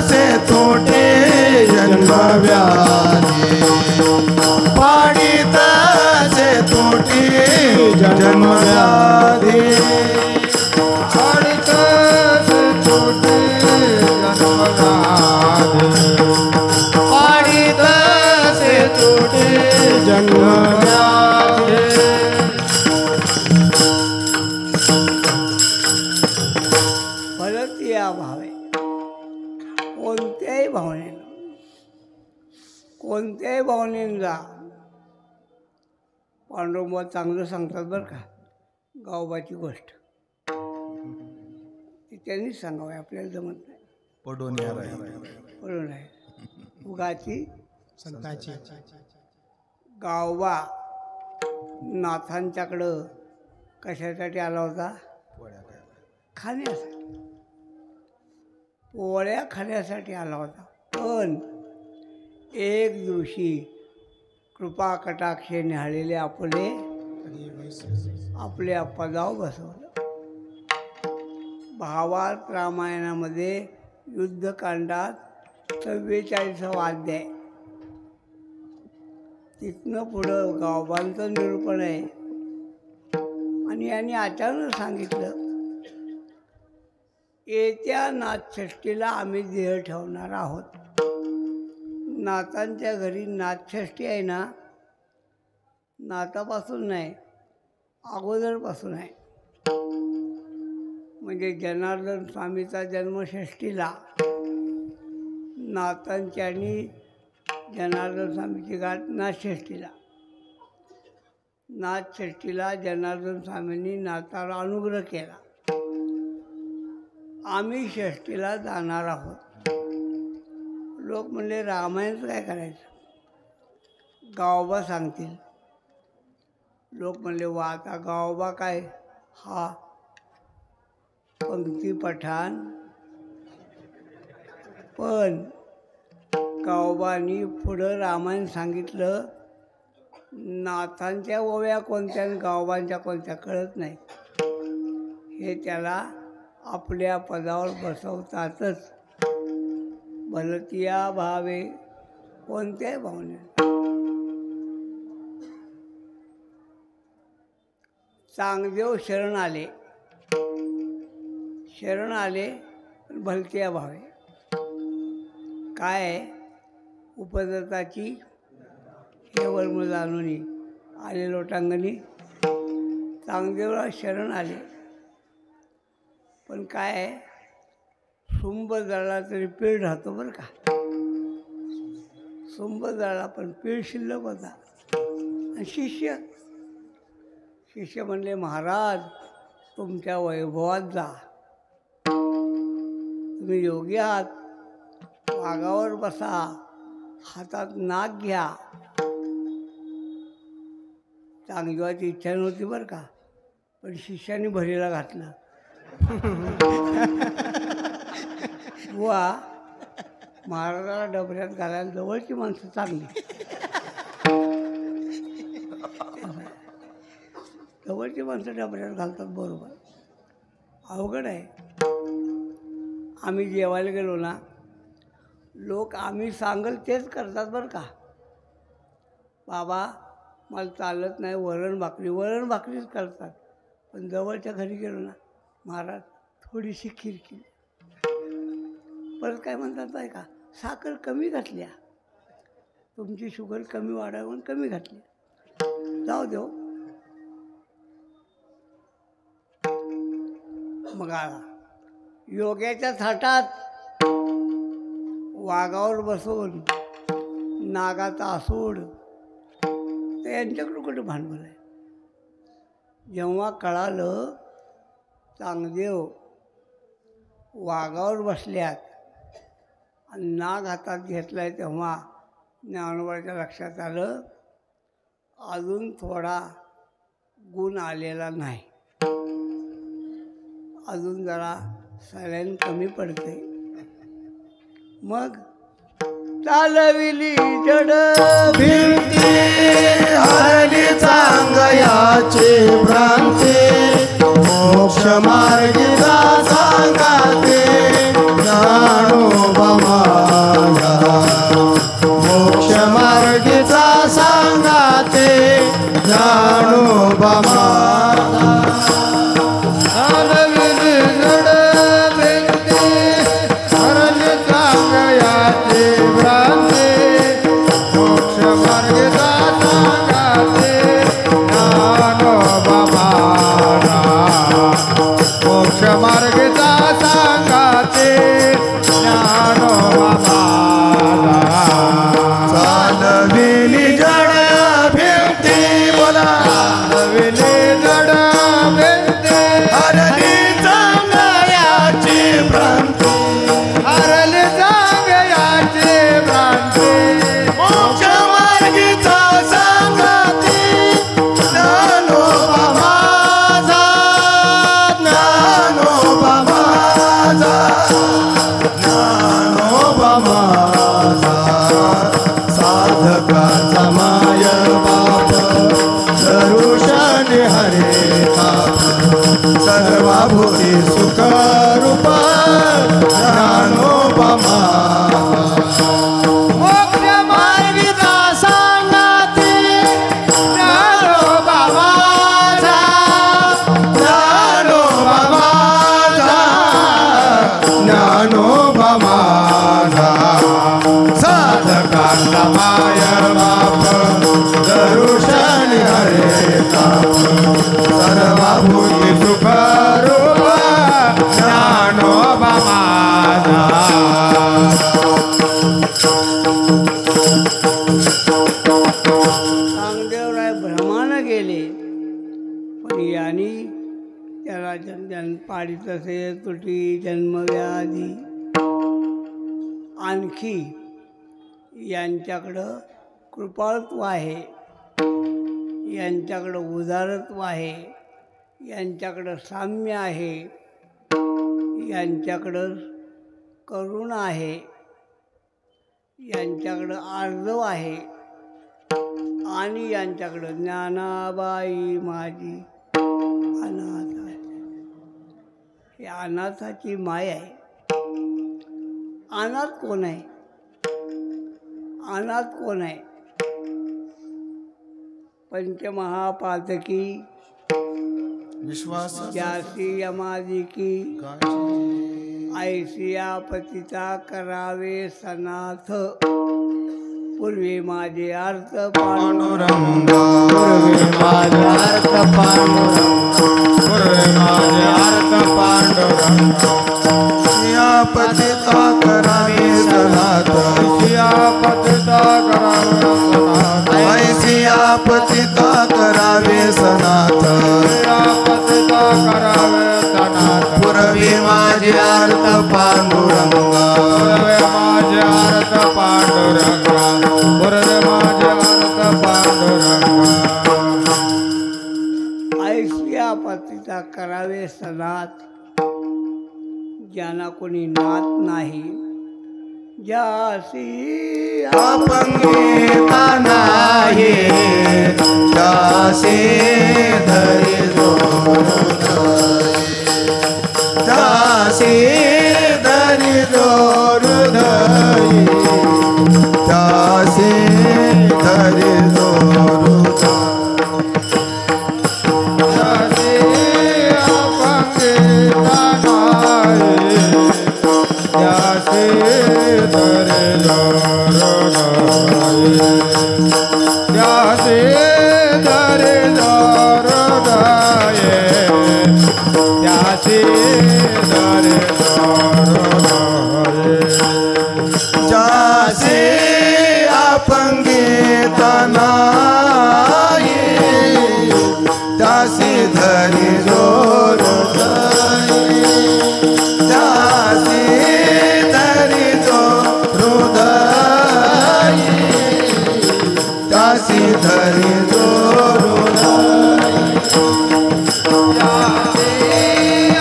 से तोटे जन्म व्याधी पाडित से तोटे जन्म व्याधी पाडित से तोटे जन्म व्याधी पाडित से तोटे जन्म व्याधी भलती या भावे कोणत्याही भावनेनं कोणत्याही भावनेनं जा. पांडुरंग चांगलं सांगतात बरं का गावबाची गोष्ट ती त्यांनीच सांगावी आपल्याला जमत नाही पडून आहे उगाची संतांची गावबा नाथांच्याकडं कशासाठी आला होता खाण्यासाठी पोळ्या खाण्यासाठी आला होता. पण एक दिवशी कृपा कटाक्षे निहाळलेले आपले पदाव बसवलं. भावार्थ रामायणामध्ये युद्धकांडात 44 अध्याय तिथनं पुढं गावबांचं निरूपण आहे. आणि यांनी अचानक सांगितलं येत्या नाथषष्ठीला आम्ही देह ठेवणार आहोत. नाथांच्या घरी नाथषष्ठी आहे ना, नाथापासून नाही अगोदरपासून आहे. म्हणजे जनार्दन स्वामीचा जन्मषष्ठीला नाथांची आणि जनार्दन स्वामीची गाठ नाथषष्ठीला. नाथषष्ठीला जनार्दन स्वामींनी नाथाला अनुग्रह केला. आम्ही षष्ठीला जाणार आहोत. लोक म्हणले रामायणाचं काय करायचं, गावोबा सांगतील. लोक म्हणले वा आता गावोबा काय हा पंक्ती पठाण. पण गावोबांनी पुढं रामायण सांगितलं. नाथांच्या ओव्या कोणत्या आणि गावोबांच्या कोणत्या कळत नाही. हे त्याला आपल्या पदावर बसवतातच. भलतिया भावे कोणत्याही भावने चांगदेव शरण आले भलतिया भावे काय उपदत्ताची हे वर्म जाणून आले लोटांगणी चांगदेवला शरण आले. पण काय आहे शुंभ जळला तरी पीळ राहतो बरं का. शुंभ जळला पण पीळ शिल्लक होता. आणि शिष्य म्हणले महाराज तुमच्या वैभवात जा, तुम्ही योगी आहात, वाघावर बसा, हातात नाग घ्या. चांगदेवाची इच्छा नव्हती बरं का, पण शिष्याने भरीला घातलं. बुवा महाराजाला डबऱ्यात घालायला जवळची माणसं चांगली. जवळची माणसं डबऱ्यात घालतात बरोबर, अवघड आहे. आम्ही जेवायला गेलो ना, लोक आम्ही सांगल तेच करतात बरं का. बाबा मला चालत नाही, वरण भाकरीच करतात. पण जवळच्या घरी गेलो ना, महाराज थोडीशी खीर केली. परत काय म्हणतात आहे का, साखर कमी घातल्या, तुमची शुगर कमी वाढावी म्हणून कमी घातली. जाऊ देऊ. मग योग्याच्या थाटात वाघावर बसून नागाचा आसूड, तर यांच्याकडं कुठं भांडवल आहे. जेव्हा कळालं चांगदेव वाघावर बसल्यात आणि नाग हातात घेतलाय, तेव्हा ज्ञानोबाच्या लक्षात आलं अजून थोडा गुण आलेला नाही, अजून जरा सलाईन कमी पडते. मग चालविली जड भिंती हरली चांगयाची भ्रांती, मोक्ष मार्गिका सांगाते ज्ञानोबा माझा. मोक्ष मार्गिका सांगाते ज्ञानोबा माझा. चालविली जड भिंती हरली चांगयाची भ्रांती, मोक्ष मार्गिका सांगाते ज्ञानोबा माझा. मोक्ष मार्गिका सांगाते ज्ञानोबा माझा. चालविली जड भिंती, बोला चालविली जड भिंती हरली चांगयाची भ्रांती, हरली चांगयाची भ्रांती, मोक्ष मार्गिका सांगाते ज्ञानोबा माझा. ज्ञानोबा माझा. ज्ञानोबा माझा. साधकाचा माय बाप दरुशन हरे ताप, सर्वाभूती सुख रूप ज्ञानोबा माझा. मोक्ष मार्गिका सांगाते ज्ञानोबा माझा. ज्ञानोबा माझा. ज्ञानोबा माझा. साधकांचा माय बाप दरुशन हरे ताप, सर्वाभूती सुख रूप ज्ञानोबा माझा. चांगदेवराय भ्रमानं गेले, पण यांनी त्याला पाडी तसे तुटी जन्मव्याधी, आणखी यांच्याकडं कृपाळत्व आहे, यांच्याकडं उदारत्व आहे, यांच्याकडं साम्य आहे, यांच्याकडं करुणा आहे, यांच्याकडं आर्जव आहे, आणि यांच्याकडं ज्ञानाबाई माझी अनाथ आहे. ही अनाथाची माय आहे. अनाथ कोण आहे? अनाथ कोण आहे? पंचमहापातकी विश्वास ज्यासी यमादिकी ऐसिया पतिता करावे सनाथ. पूर्वी माझे अर्थ पांडुरंग, पूर्वी माझे अर्थ पांडुरंग, पूर्वी माझे अर्थ पांडुरंग. सियापतिता करावे सनाथ, सियापतिता करावे सनाथ, सियापतिता करावे सनाथ. सियापतिता करावे सनाथ. पूर्वी माझे अर्थ पांडुरंग, पूर्वे माझे अर्थ पांडुरंग, पूर्वे माझे अर्थ पांडुरंग. ऐसिया पतिता करावे सनाथ. ज्यांना कोणी नात नाही, ज्यासी अपंगिता नाही, त्यासे धरी त्याचे धरे हृदय त्याचे धरे हृदय जासे अपंगिता नाही त्यासी धरी जोर त्यासी धरी जो हृदय त्यासी धरी जो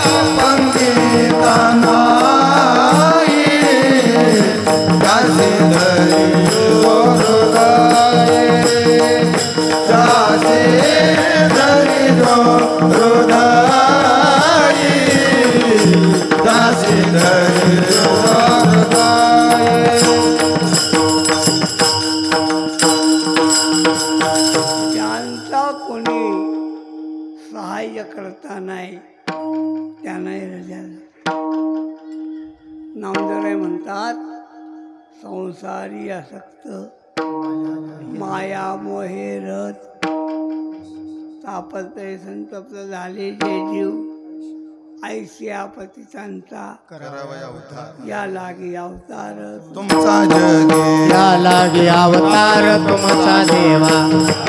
अपंगिता नाही त्यासी धरी जासे धरी जो हृदय जासे धरी जो ज्यांचा कोणी सहाय्य करता नाही त्यांना हृदयाला नामदेवराय म्हणतात संसारी आसक्त माया मोहे रथ तापत्रे संतप्त झाले जे जीव ऐशी आपतितांचा या लागी अवतार तुमचा जगे या लागी अवतार तुमचा देवा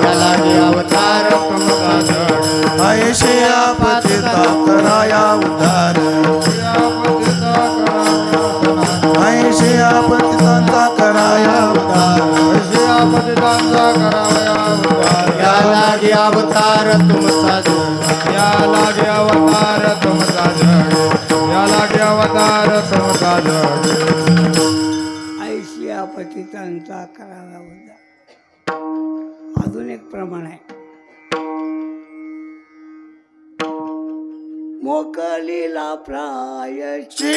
या लागी अवतार तुमचा जग ऐशी आपतिता कराया उद्धार ऐशी आपतितांचा कराया उद्धार या लागी अवतार तुमचा जग या लागे अवतार तुमचा जग या लागे अवतार तुमचा जग ऐशी आपतितांचा करावा होता. अजून एक प्रमाण आहे. मोकलीला प्रायची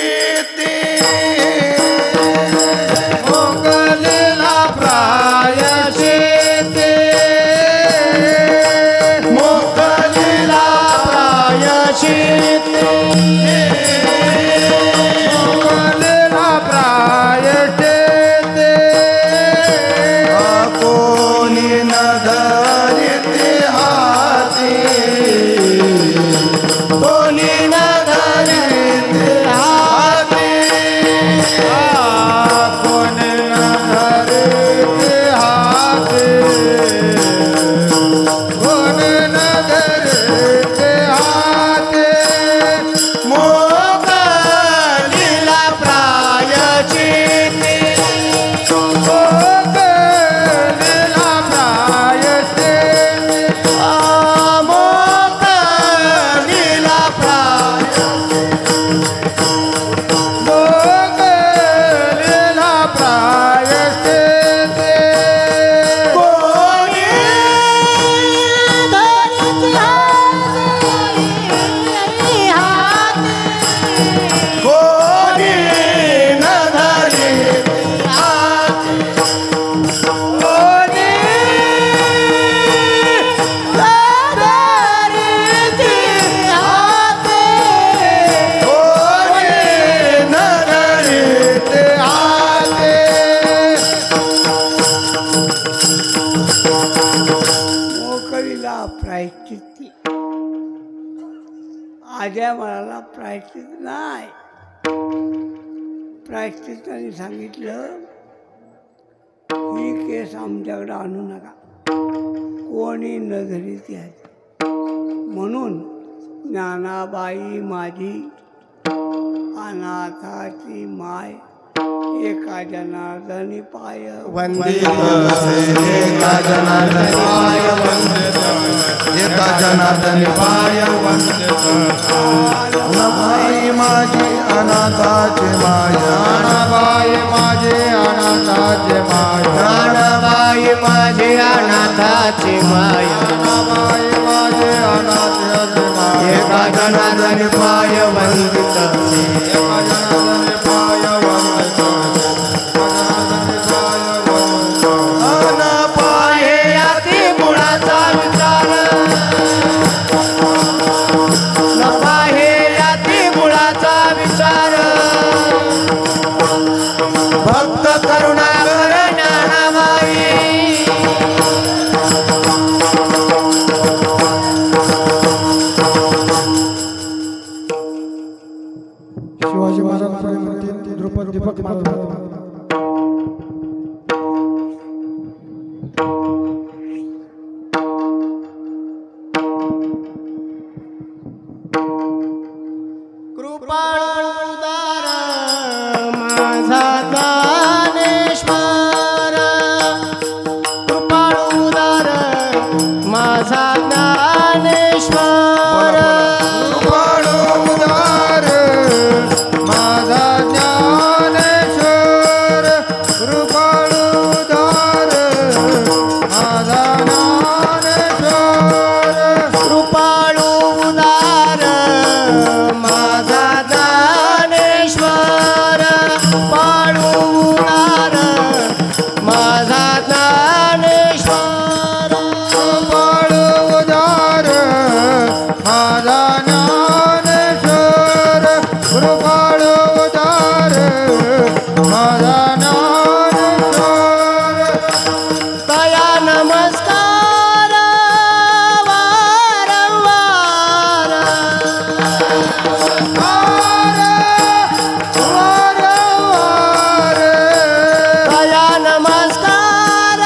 मोकलेला प्रायश्चित्ते मोकलीला प्रायश्चित्ते मोकलेला प्रायश्चित्ते कोणी न धरिते हाती कोणी न धरिते हाती कोण न धरते हाते कोण न धरते हाते मोकलीला प्रायश्चित्ते मोकलेला प्रायश्चित्ते मोकलीला मोकलेला प्रायश्चित्ते कोणी कोणी न धरिते हाती कोणी कोणी न धरिते हाती मोकळीला प्रायश्चित्ती. आज्या मला प्रायश्चित नाही. प्रायश्चित्ताने सांगितलं ही केस आमच्याकडे आणू नका कोणी नजरी ती म्हणून ज्ञानाबाई माझी अनाथाची माय एका जनार्दनी पाय वंदित एका जनार्दनी पाय वंदित एका जनार्दनी पाय वंदित बाई माझी अनाथाची माया बाई माझे अनाथाचे माया प्राणबाई माझे अनाथाची माया बाई माझे अनाथाचे माया एका जनार्दनी पाय वंदित एका जनार्दनी पाय वंदित अन पाये याती मुळाचा विचार नफा हे याती मुळाचा विचार भक्त करुणाकर ज्ञानाबाई ज्ञानेश्वर कृपाळू उदार माझा ज्ञानेश्वर कृपाळू उदार माझा ज्ञानेश्वर कृपाळू उदार माझा ज्ञानेश्वर पाळू उदार माझा ज्ञानेश्वर कृपाळू उदार माझा ज्ञानेश्वर कृपाळू उदार माझा ज्ञानेश्वर तया नमस्कार वारंवार तया नमस्कार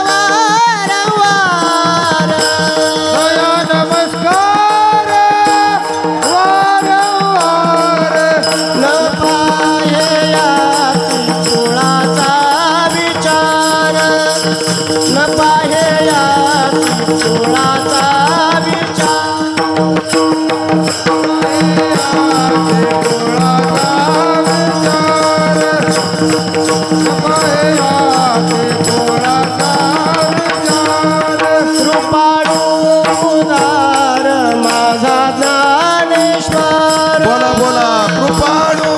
वारंवार नमस्कार वारंवार न पाहे याती कुळाचा विचार न पाहे याती कुळाचा विचार कृपाळू उदार माझा ज्ञानेश्वर बोला बोला कृपाळू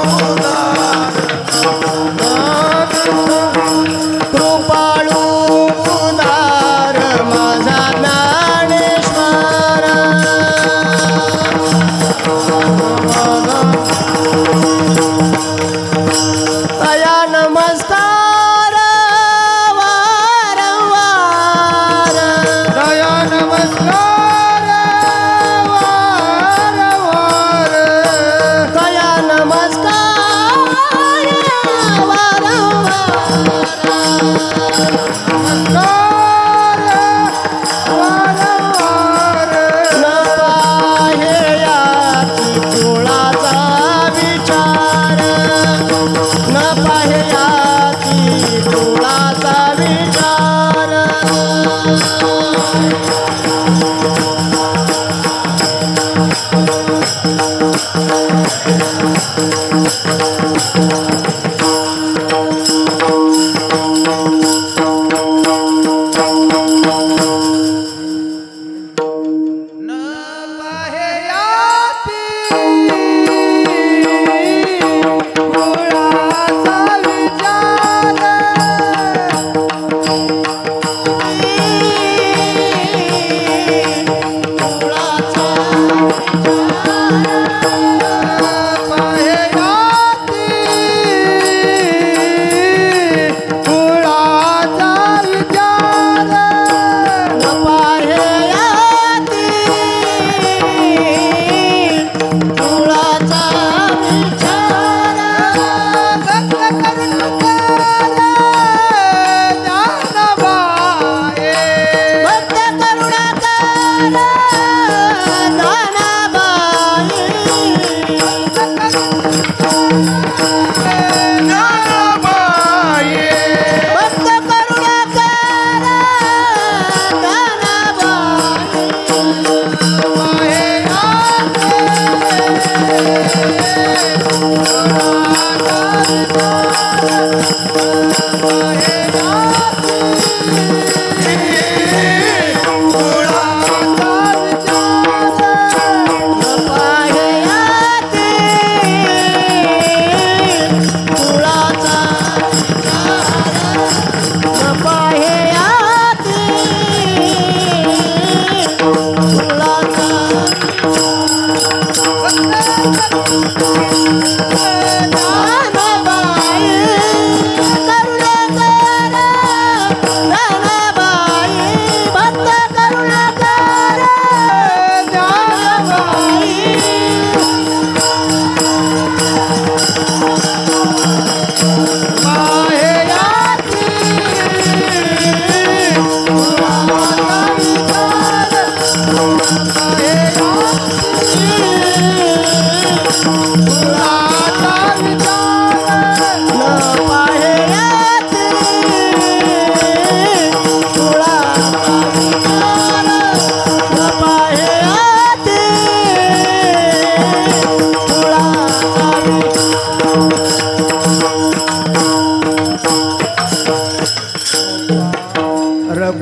कृपाळू उदार माझा ज्ञानेश्वर तया नमस्कार वारंवार दया नमस्कार वारंवार तया नमस्कार वारंवार न पाहे याती कुळाचा विचार न पाहे याती कुळाचा विचार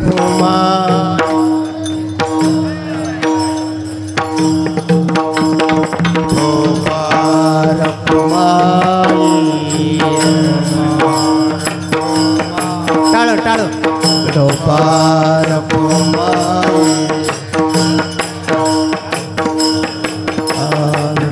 कुमार गोपाल कुमारी टाळो टाळो गोपाल कुमारी गोपाल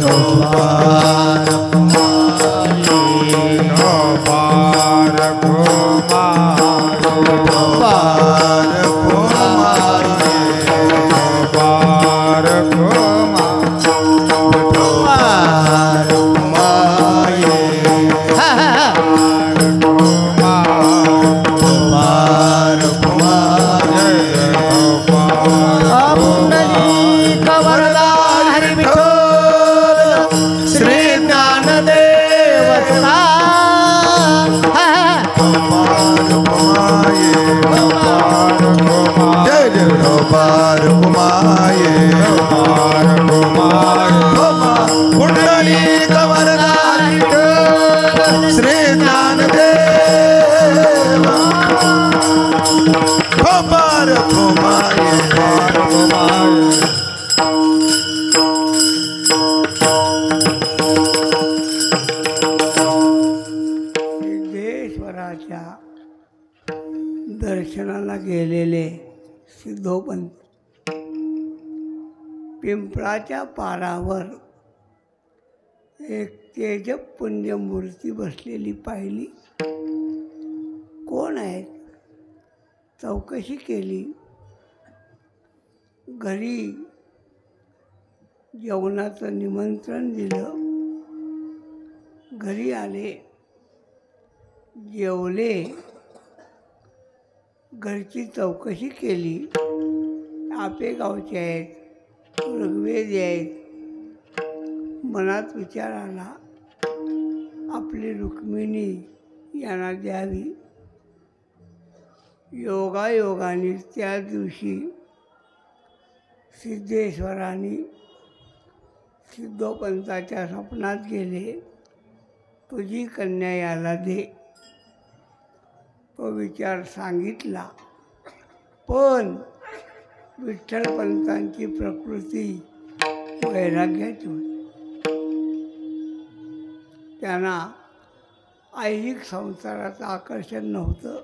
सिद्धेश्वराच्या दर्शनाला गेलेले सिद्धोपंत पिंपळाच्या पारावर एक तेजपुंज मूर्ती बसलेली पाहिली. कोण आहे? चौकशी केली. घरी जेवणाचं निमंत्रण दिलं. घरी आले, जेवले, घरची चौकशी केली. आपे गावचे आहेत, ऋग्वेदी आहेत. मनात विचार आला, आपली रुक्मिणी यांना द्यावी. योगायोगाने त्या दिवशी सिद्धेश्वरांनी सिद्धोपंताच्या स्वप्नात गेले, तुझी कन्या याला दे. तो विचार सांगितला, पण विठ्ठलपंतांची प्रकृती वैराग्याची होती. त्यांना ऐहिक संसाराचं आकर्षण नव्हतं.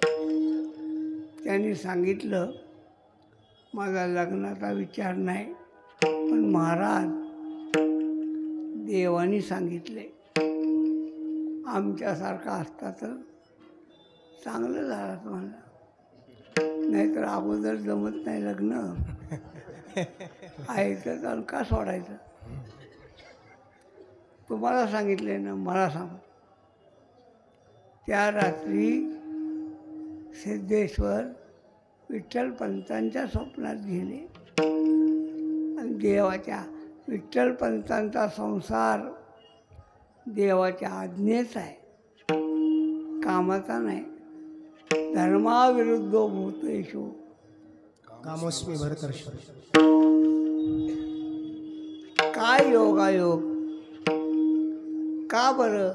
त्यांनी सांगितलं, माझा लग्नाचा विचार नाही, पण महाराज देवानी सांगितले, आमच्यासारखा असता तर चांगलं झालं तुम्हाला, नाहीतर अगोदर जमत नाही लग्न, आहे तर का सोडायचं. तुम्हाला सांगितले ना, मला सांग. त्या रात्री सिद्धेश्वर विठ्ठलपंतांच्या स्वप्नात गेले आणि देवाच्या विठ्ठलपंतांचा संसार देवाच्या आज्ञेचा आहे, कामाचा नाही. धर्माविरुद्ध भूतेषु कामोस्मी भरतर्षी. काय योगायोग. का बरं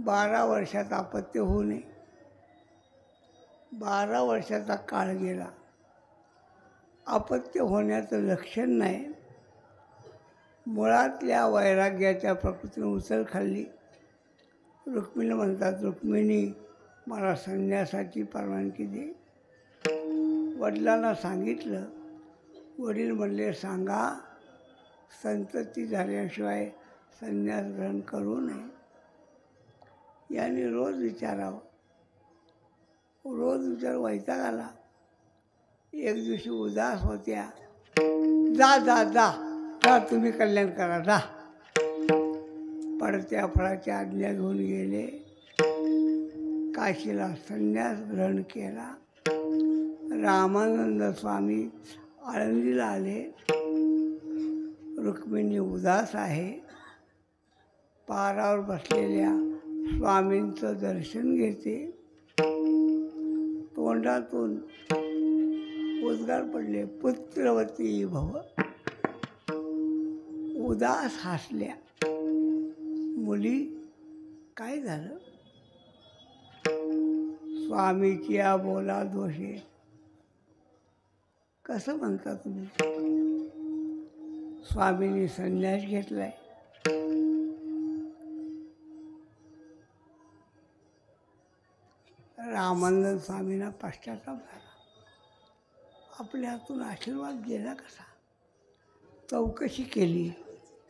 12 वर्षात अपत्य होऊ नये. 12 वर्षाचा काळ गेला, अपत्य होण्याचं लक्षण नाही. मुळातल्या वैराग्याच्या प्रकृतीने उचल खाल्ली. रुक्मिणी म्हणतात, रुक्मिणी मला संन्यासाची परवानगी दे. वडिलांना सांगितलं. वडील म्हणले, सांगा, संतती झाल्याशिवाय संन्यास ग्रहण करू नये. याने रोज विचारावं. रोज विचार वैताग आला. एक दिवशी उदास होत्या. जा जा जा जा, तुम्ही कल्याण करा, जा. पडत्या फळाची आज्ञा घेऊन गेले. काशीला संन्यास ग्रहण केला. रामानंद स्वामी आळंदीला आले. रुक्मिणी उदास आहे. पारावर बसलेल्या स्वामींचं दर्शन घेते. तोंडातून उद्गार पडले, पुत्रवती भव. उदास हसल्या. मुली, काय झालं? स्वामीची या बोला दोषे. कसं म्हणता तुम्ही? स्वामींनी संन्यास घेतलाय. रामानंद स्वामींना पश्चाताप झाला. आपल्या हातून आशीर्वाद गेला कसा? चौकशी केली,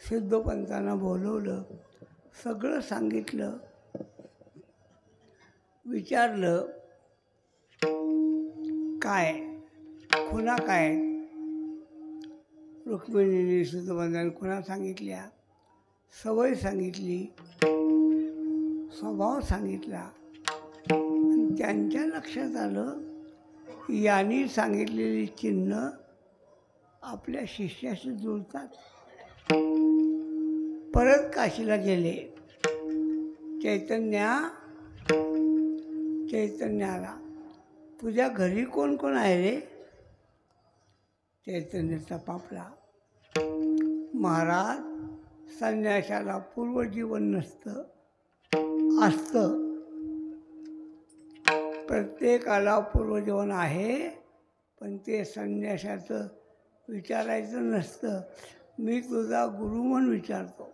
सिद्धोपंतांना बोलवलं, सगळं सांगितलं, विचारलं काय खुणा काय. रुक्मिणीने सिद्धोपंतांनी खुणा सांगितल्या, सवय सांगितली, स्वभाव सांगितला. आणि त्यांच्या लक्षात आलं यांनी सांगितलेली चिन्ह आपल्या शिष्याशी जुळतात. परत काशीला गेले. चैतन्याला तुझ्या घरी कोण कोण आहे रे? चैतन्य तपापला. महाराज, संन्याशाला पूर्वजीवन नसतं, असतं. प्रत्येकाला पूर्वजीवन आहे, पण ते संन्याशाचं विचारायचं नसतं. मी तुझा गुरु म्हणून विचारतो,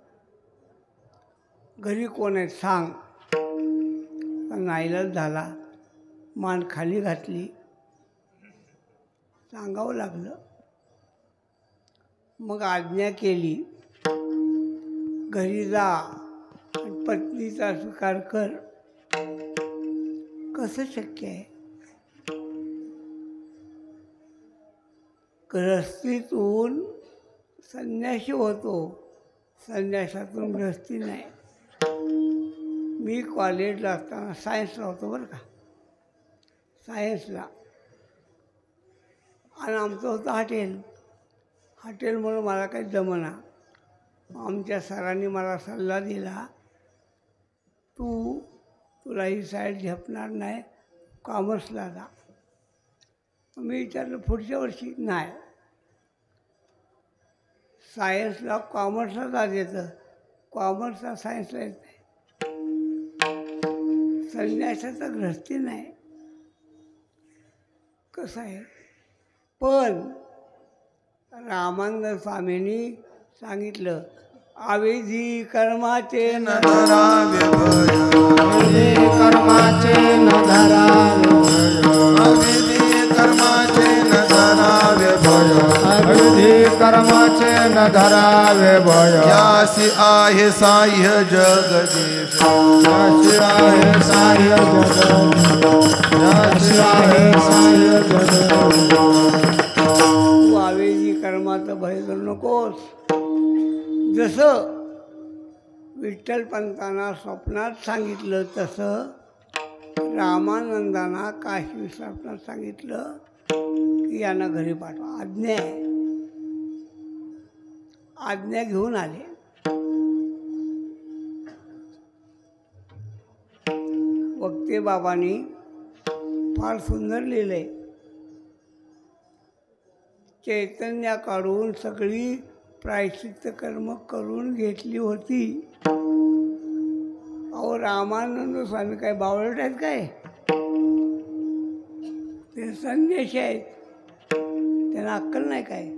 घरी कोण आहेत सांग. नाईलाज झाला, मान खाली घातली, सांगावं लागलं. मग आज्ञा केली, घरी जा, पत्नीचा स्वीकार कर. कसं शक्य आहे? गृहस्थीतून संन्यासी होतो, संन्यासातून गृहस्थी नाही. मी कॉलेजला असताना सायन्सला होतो बरं का, सायन्सला. आणि आमचं होतं हॉटेल म्हणून मला काही जमना. आमच्या सरांनी मला सल्ला दिला, तुला ही साईड झेपणार नाही, कॉमर्सला जा. मी विचारलं पुढच्या वर्षी, नाही, सायन्सला कॉमर्सला जात येतं, कॉमर्सला सायन्सला येत नाही. संन्यासाचा गृहस्थी नाही. कसं आहे? पण रामानंद स्वामींनी सांगितलं, अविधी कर्माचे न धरावे भय, अविधी कर्माचे न धरावे भय, अविधी कर्माचे न धरावे भय, अविधी कर्माचे न धरावे भय. यासी आहे साह्य जगदीश, याची आहे साह्य जगत, याची आहे साह्य जगत. तू अवेदी कर्माचं भय करू नकोस. जसं विठ्ठलपंतांना स्वप्नात सांगितलं तसं रामानंदांना काशी स्वप्नात सांगितलं की यांना घरी पाठवा. आज्ञा आहे. आज्ञा घेऊन आले. वक्ते बाबांनी फार सुंदर लिहिलंय. चैतन्याकडून सगळी प्रायश्चित्त कर्म करून घेतली होती. अहो, रामानंद स्वामी काय बावळट आहेत काय? ते संन्यासी आहेत. त्यांना अक्कल नाही काय?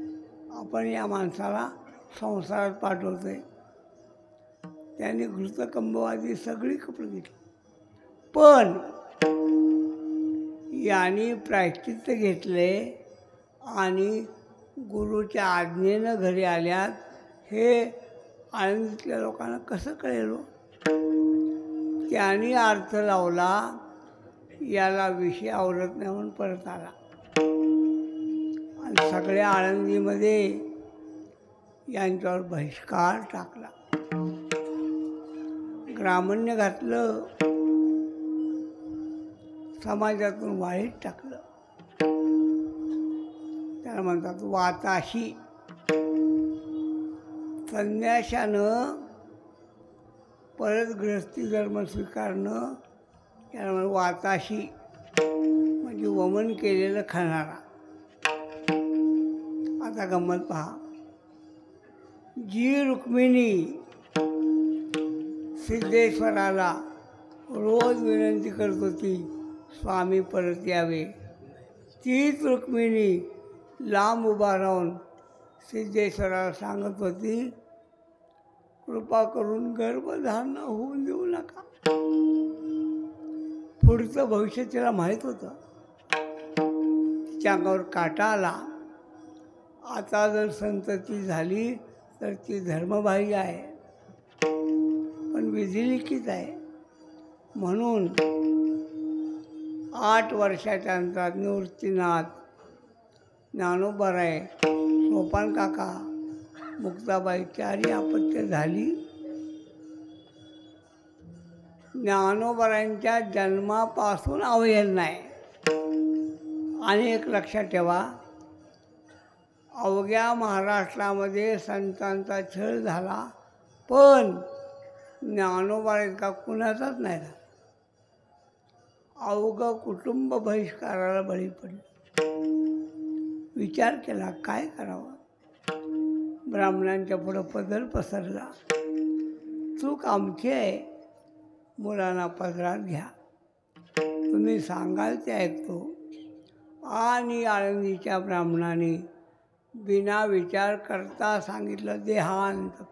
आपण या माणसाला संसारात पाठवतोय. त्यांनी घृतकंबवादी सगळी कपडे घेतली. पण यांनी प्रायश्चित्त घेतले आणि गुरुच्या आज्ञेनं घरी आल्यात. हे आळंदीतल्या लोकांना कसं कळेल? त्यांनी अर्थ लावला, याला विषय आवडत नाही म्हणून परत आला. आणि सगळ्या आळंदीमध्ये यांच्यावर बहिष्कार टाकला, ग्रामण्य घातलं, समाजातून वाळीत टाकलं. त्याला म्हणतात वाताशी. संन्याशानं परत गृहस्थी धर्म स्वीकारणं त्याला म्हणतात वाताशी, म्हणजे वमन केलेलं खाणारा. आता गंमत पहा. जी रुक्मिणी सिद्धेश्वराला रोज विनंती करत होती स्वामी परत यावे, तीच रुक्मिणी लांब उभा राहून सिद्धेश्वराला सांगत होती, कृपा करून गर्भधारणा होऊन देऊ नका. पुढचं भविष्य तिला माहीत होतं. तिच्या अंगावर काटा आला. आता जर संतती झाली तर ती धर्मबाह्य आहे, पण विधिलिखित आहे. म्हणून 8 वर्षाच्या अंतरात निवृत्तीनाथ, ज्ञानोबाराय, सोपान काका, मुक्ताबाई 4ही अपत्य झाली. ज्ञानोबारायांच्या जन्मापासून अवहेल नाही. आणि एक लक्षात ठेवा, अवघ्या महाराष्ट्रामध्ये संतांचा छळ झाला, पण ज्ञानोबा इतका कुणाचाच नाही झाला. अवघं कुटुंब बहिष्काराला बळी पडलं. विचार केला काय करावं. ब्राह्मणांच्या पुढं पदर पसरला. चूक आमची आहे, मुलांना पदरात घ्या, तुम्ही सांगाल ते ऐकतो. आणि आळंदीच्या ब्राह्मणाने बिना विचार करता सांगितलं देहांत.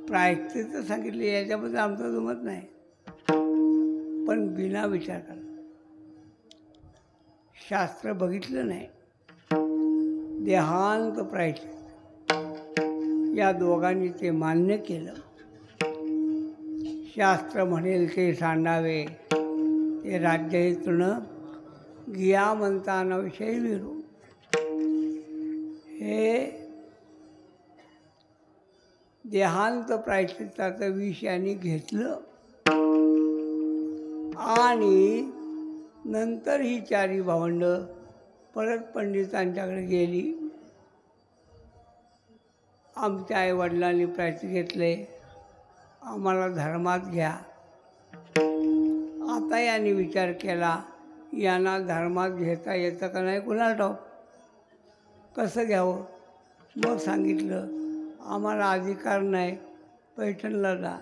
प्रायश्चित्त सांगितले, याच्याबद्दल आमचं जमत नाही, पण बिना विचार करा. शास्त्र बघितलं नाही. देहांत प्रायश्चित्त या दोघांनी ते मान्य केलं. शास्त्र म्हणेल ते सांडावे, ते राज्य तृण घिया म्हणताना विषयी विरू. हे देहांत प्रायश्चित्ताचं विष यांनी घेतलं. आणि नंतर ही 4ही भावंड परत पंडितांच्याकडे गेली. आमच्या आईवडिलांनी प्रायश्चित्त घेतले, आम्हाला धर्मात घ्या. आता यांनी विचार केला, यांना धर्मात घेता येतं का नाही कुणाला ठाऊक, कसं घ्यावं. मग सांगितलं, आम्हाला अधिकार नाही, पैठणला जा.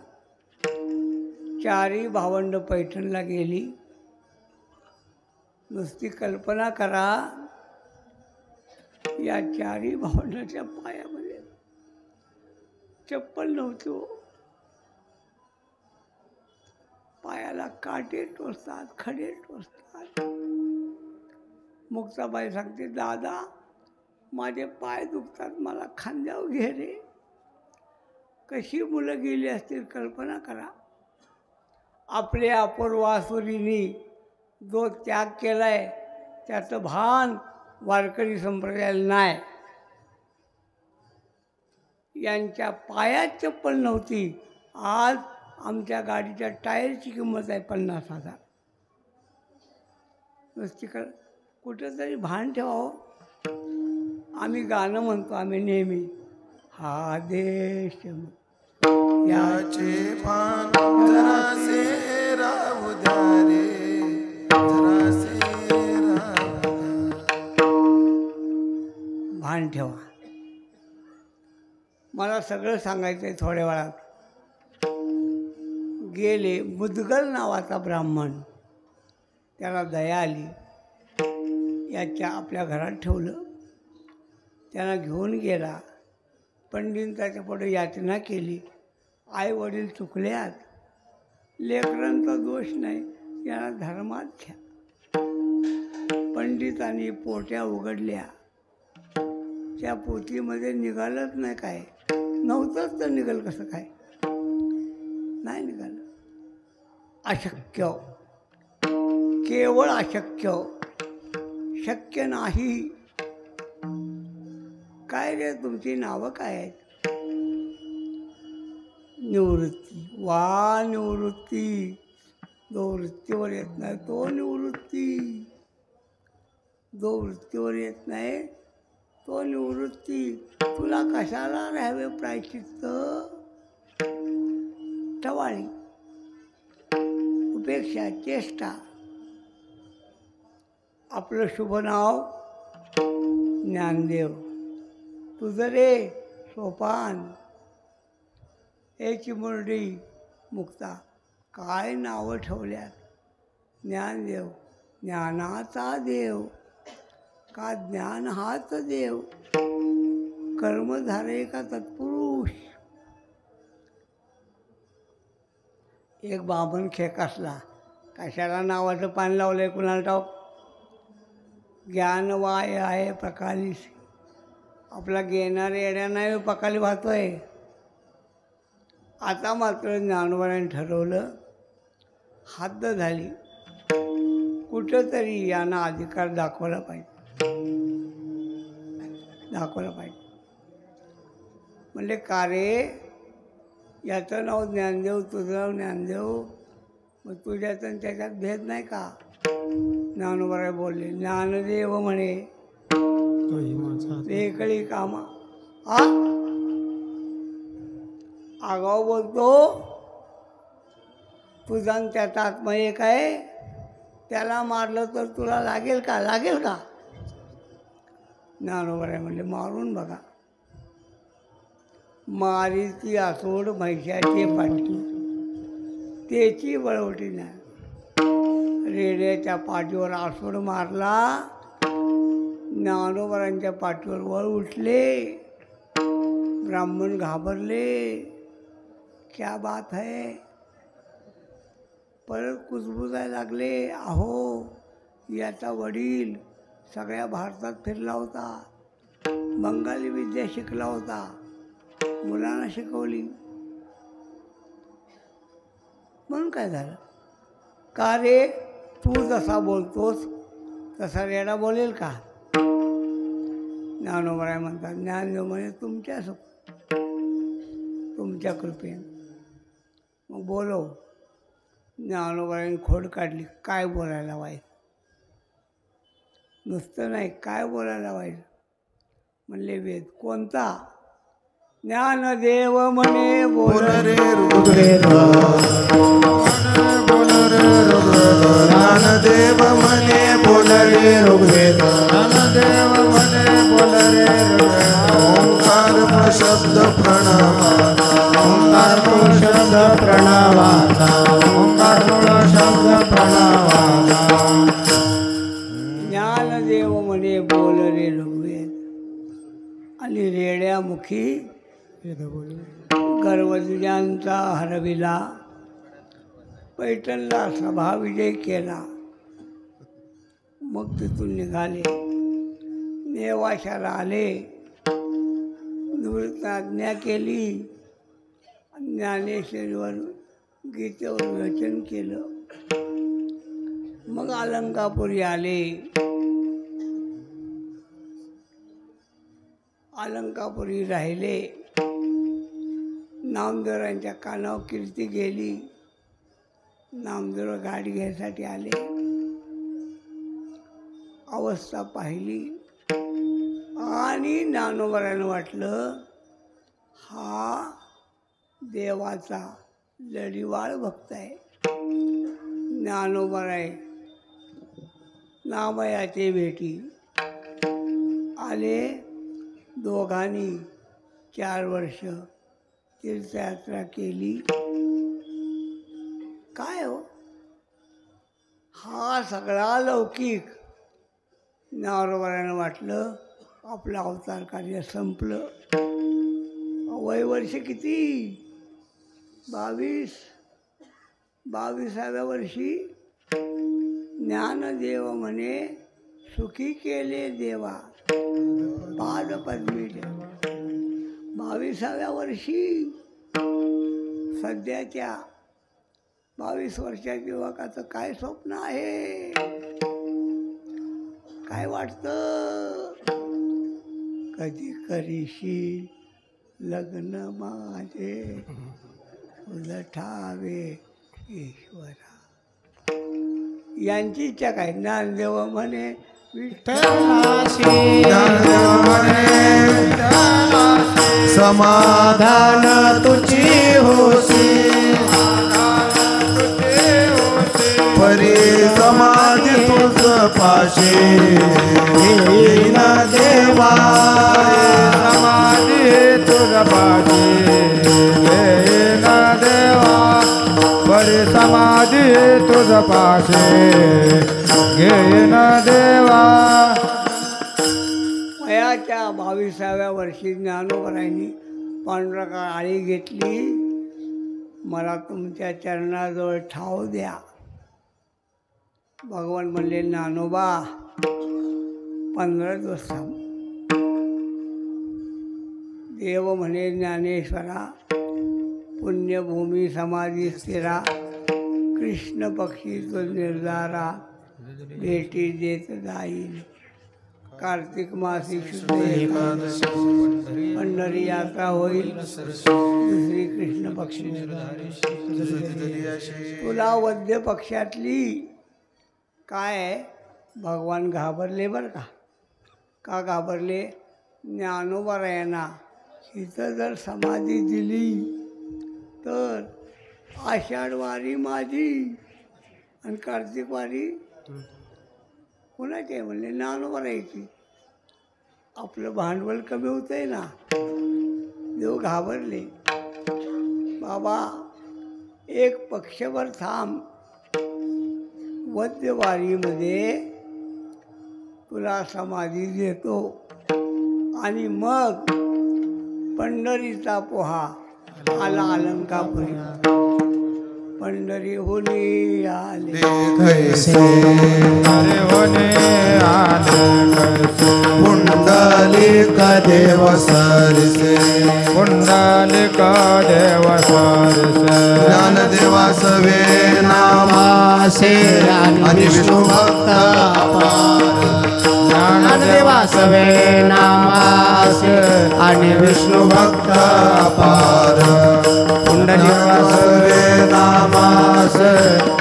4ही भावंड पैठणला गेली. नुसती कल्पना करा, या 4ही भावंडाच्या पायामध्ये चप्पल नव्हती हो. पायाला काटे टोचतात, खडे टोचतात. मुक्ताबाई सांगते, दादा माझे पाय दुखतात, मला खांद्यावर घे रे. कशी मुलं गेली असतील कल्पना करा. आपल्या अपूर्वासुरींनी जो त्याग केलाय त्याचं भान वारकरी संप्रदायाला नाही. यांच्या पायात चप्पल नव्हती. आज आमच्या गाडीच्या टायरची किंमत आहे 50,000. नुसती कुठंतरी भान ठेवावं. आम्ही गाणं म्हणतो, आम्ही नेहमी, हा देश याचे भान जरासे राहू द्या रे, जरासे राहू द्या. भान ठेवा. मला सगळं सांगायचं आहे थोड्या वेळात. गेले मुदगल नावाचा ब्राह्मण, त्याला दया आली. याच्या आपल्या घरात ठेवलं. त्यांना घेऊन गेला. पंडिताच्या पुढे याचना केली, आई वडील चुकल्यात, लेकरांचा दोष नाही, याला धर्मात घ्या. पंडितांनी पोट्या उघडल्या. त्या पोतीमध्ये निघालंच नाही. काय नव्हतंच तर निघाल कसं काय, नाही निघालं. अशक्य, केवळ अशक्य, शक्य नाही. काय रे तुमची नावं काय आहेत? निवृत्ती. वा निवृत्ती. जो वृत्तीवर येत नाही तो निवृत्ती. जो वृत्तीवर येत नाही तो निवृत्ती. तुला कशाला राहावे प्रायश्चित्त? टवाळी, उपेक्षा, चेष्टा. आपलं शुभ नाव ज्ञानदेव. तुझं रे सोपान, याची मुरडी मुक्ता. काय नावं ठेवल्यात. ज्ञानदेव, ज्ञानाचा देव. का ज्ञान हाच देव, कर्मधारे का तत्पुरुष. एक बामण खेकासला, कशाला नावाचं पान लावलंय कुणाला ठाऊक. ज्ञान वाय आहे प्रकालीस, आपला घेणारे येण्या नाही पकाली वाहतोय. आता मात्र ज्ञानोबाने ठरवलं, हद्द झाली, कुठंतरी यांना अधिकार दाखवला पाहिजे. म्हणले का रे, याचं नाव ज्ञानदेव, तुझं नाव ज्ञानदेव, मग तुझ्यात आणि त्याच्यात भेद नाही का. ज्ञानोबा बोलले, ज्ञानदेव म्हणे एकळी कामा. आगाव बोलतो, तुझा आणि त्याचा आत्मा एक आहे, त्याला मारलं तर तुला लागेल का, लागेल का. ज्ञानोबा म्हणले मारून बघा. मारीची आसोड म्हैशाची पाठी, त्याची बळवटी नाही. रेड्याच्या पाठीवर आसोड मारला, ज्ञानोबांच्या पाठीवर वळ उठले. ब्राह्मण घाबरले, क्या बात है. परत कुजबुजायला लागले, अहो याचा वडील सगळ्या भारतात फिरला होता, बंगाली विद्या शिकला होता, मुलांना शिकवली. म्हणून काय झालं, का रे तू जसा बोलतोस तसा रेडा बोलेल का. ज्ञानोबा म्हणतात, ज्ञानदेव म्हणे तुमच्या कृपेने. मग बोलो. ज्ञानोबाने खोड काढली, काय बोलायला वाईट, नुसतं नाही काय बोलायला वाईट. म्हणले वेद कोणता. ज्ञानदेव म्हणे बोल रे ऋग्वेद, ज्ञानदेव म्हणे बोल रे ऋग्वेद, ज्ञानदेव म्हणे बोल रे ऋग्वेद. ओंकार शब्द प्रणवाचा, ओंकार मूळ शब्द प्रणवाचा, ओंकार मूळ शब्द प्रणवाचा. ज्ञानदेव म्हणे बोल रे ऋग्वेद. आणि रेड्यामुखी गर्वज्ञांचा हरविला, पैठणला सभा विजय केला. मग तिथून निघाले, नेवाशाला आले, निवृत्ताज्ञा केली, ज्ञानेश्वरीवर गीतेवर वचन केलं. मग अलंकापुरी आले. अलंकापुरी राहिले. नामदेवरांच्या कानावर कीर्ती गेली. नामदेव गाडी घ्यायसाठी आले. अवस्था पाहिली आणि ज्ञानोबांना वाटलं हा देवाचा लढीवाळ भक्त आहे. ज्ञानोबाराय नामयाचे भेटी आले. दोघांनी 4 वर्ष तीर्थयात्रा केली. काय हो, हा सगळा लौकिक. ज्ञानोबांना वाटलं आपलं अवतार कार्य संपलं. वय वर्ष किती, 22व्या वर्षी ज्ञानदेव म्हणे सुखी केले देवा पाद पद्मी. 22व्या वर्षी सध्याच्या 22 वर्षाच्या युवकाचं काय स्वप्न आहे, काय वाटतं. कधी करीशी लग्न माझे उलटावे ईश्वरा. यांची इच्छा काय. ज्ञानदेव म्हणे विठ्ठलाशी, ज्ञानदेव म्हणे समाधान तुझी होसी, परी समाधी तुझ पाशी येईन देवा. समाधी तुझ पाशी येईन देवा. बरी समाधी तुझ पाशी घेईन देवा. वयाच्या 22व्या वर्षी ज्ञानोबरायांनी पांडुरंगा आळी घेतली, मला तुमच्या चरणाजवळ ठाव द्या. भगवान म्हणले, ज्ञानोबा 15 दिवस थांब. देव म्हणे, ज्ञानेश्वरा पुण्यभूमी समाधी स्थिरा, कृष्ण पक्षी तो निर्धारा, भेटी देत जाईल. कार्तिक मासी शुद्ध एकादशी पंढरी यात्रा होईल, दुसरी कृष्ण पक्षी. तुला वद्य पक्षातली काय भगवान घाबरले बरं का. का घाबरले? ज्ञानोबरायांना इथं जर समाधी दिली तर आषाढवारी माझी आणि कार्तिकवारी कोणाची आहे म्हणले, ज्ञानोबरायांची. आपलं भांडवल कमी होतं आहे ना. देव घाबरले. बाबा एक पक्षभर थांब, वद्यवारीमध्ये तुला समाधी देतो आणि मग पंढरीचा पोहा आला अलंकापुरी. पंढरी होणे आले अरे होणे आले कैसे, पुंडलिक देव सरसे, पुंडलिक देव सरसे. ज्ञानदेवा सवे नामासे आणि विष्णू भक्त अपार. ज्ञानदेवा सवे नामासे आणि विष्णू भक्त अपार. पुंडलिक सवे नामास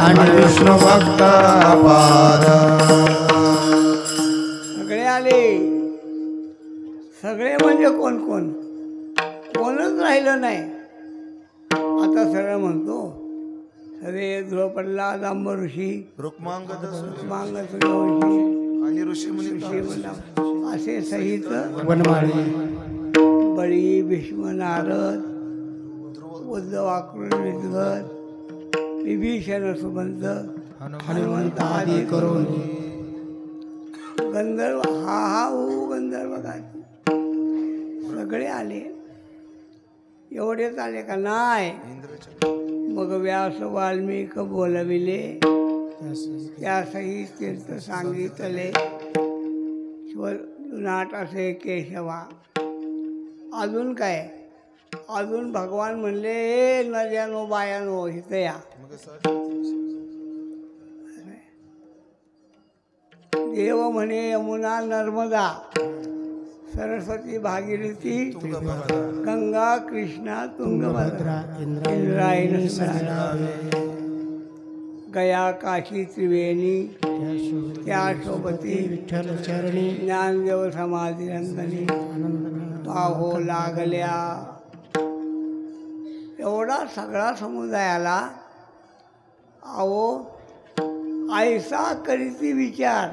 आणि विष्णू भक्त अपार. सगळे आले. सगळे म्हणजे कोण कोण? कोणच राहिलं नाही. आता सरळ म्हणतो, सगळे ध्रुवपडला जांब ऋषी, रुक्मांग मांग ऋषी, आणि ऋषी मुनी ऋषी म्हणा असे सहित वनमाळी बळी, भीष्म, नारद, उद्धव, आकृष्ण, विद्वत, विभीषण, सुमंत, हनुमंत आदी करून गंधर्व हा गंधर्व काय सगळे आले. एवढेच आले का नाही? मग व्यास वाल्मिक बोलविले, त्यासही तीर्थ सांगितले, नाट असे केशवा. अजून काय? अजून भगवान म्हणले, हे नद्यानो बायानो इथं या. देव म्हणे, यमुना नर्मदा सरस्वती भागीरथी गंगा कृष्णा तुंगभद्रा इंद्रायणी गया काशी त्रिवेणी त्या शोभती विठ्ठल चरणी ज्ञानदेव समाधी रंगणी पाहो लागल्या. एवढा सगळा समुदाय आला. अहो ऐसा करीती विचार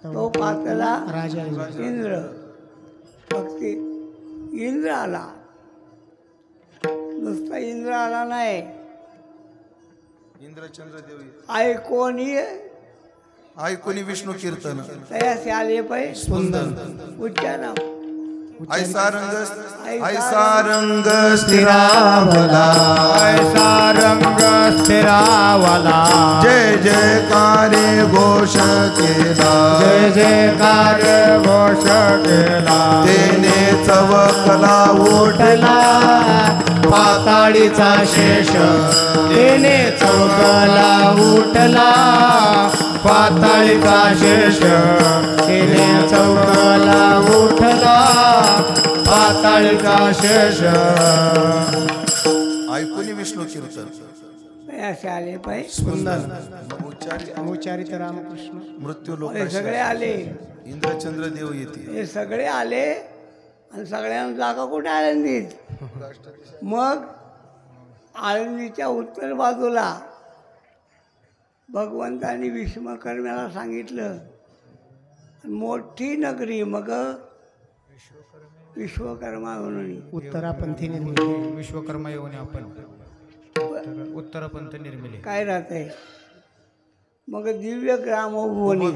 तो पातला राजा इंद्र. फक्त इंद्र आला, नुसता इंद्र आला नाही, इंद्रचंद्र देवी ऐकोनी विष्णू कीर्तन तयासे आले पाहिजे स्पंदन उच्चार. ऐसा रंग स्थिरावला, ऐसा रंग स्थिरावला. जय जयकारे घोष केला, जय जयकार घोष केला. तेने चवकला उठला पाताळीचा शेष, तेने चौकला उठला पाताळीचा शेष, तेने चौकला उठला पाताळीचा शेष. ऐकून विष्णू कीर्तन तयासे आले पाहिजे स्पंदन उच्चारित रामकृष्ण. मृत्यू लोक हे सगळे आले. इंद्रचंद्र देव येते. हे सगळे आले आणि सगळ्यांना जागा कुठे आळंदीत. मग आळंदीच्या उत्तर बाजूला भगवंतानी विश्वकर्म्याला सांगितलं, मोठी नगरी मग विश्वकर्मा म्हणून उत्तरापंथी विश्वकर्मा येऊन आपण उत्तरपंथ निर्मिले काय राहत आहे. मग दिव्य ग्रामभुवनी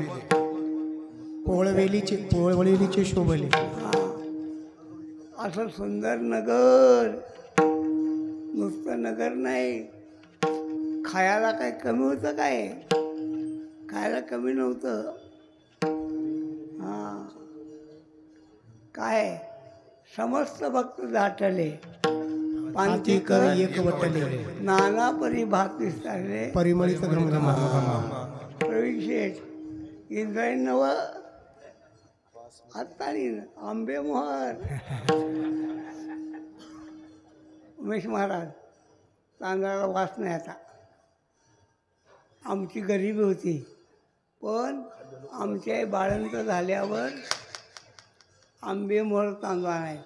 पोळवेलीचे शोभले. असं सुंदर नगर, नुसतं नगर नाही, खायला काय कमी होतं काय? खायला कमी नव्हतं. हां, काय समस्त भक्त दाटले, पांती कर एक वटले, नाना परी भात विस्तारले, परिमळित घमघमा. प्रवीण शेठ इंद्रायण नव आत्तानी आंबे मोहर. उमेश महाराज, तांदळाला वास नाही आता. आमची गरिबी होती, पण आमच्या बाळंत झाल्यावर आंबे मोहर तांदूळ नाही.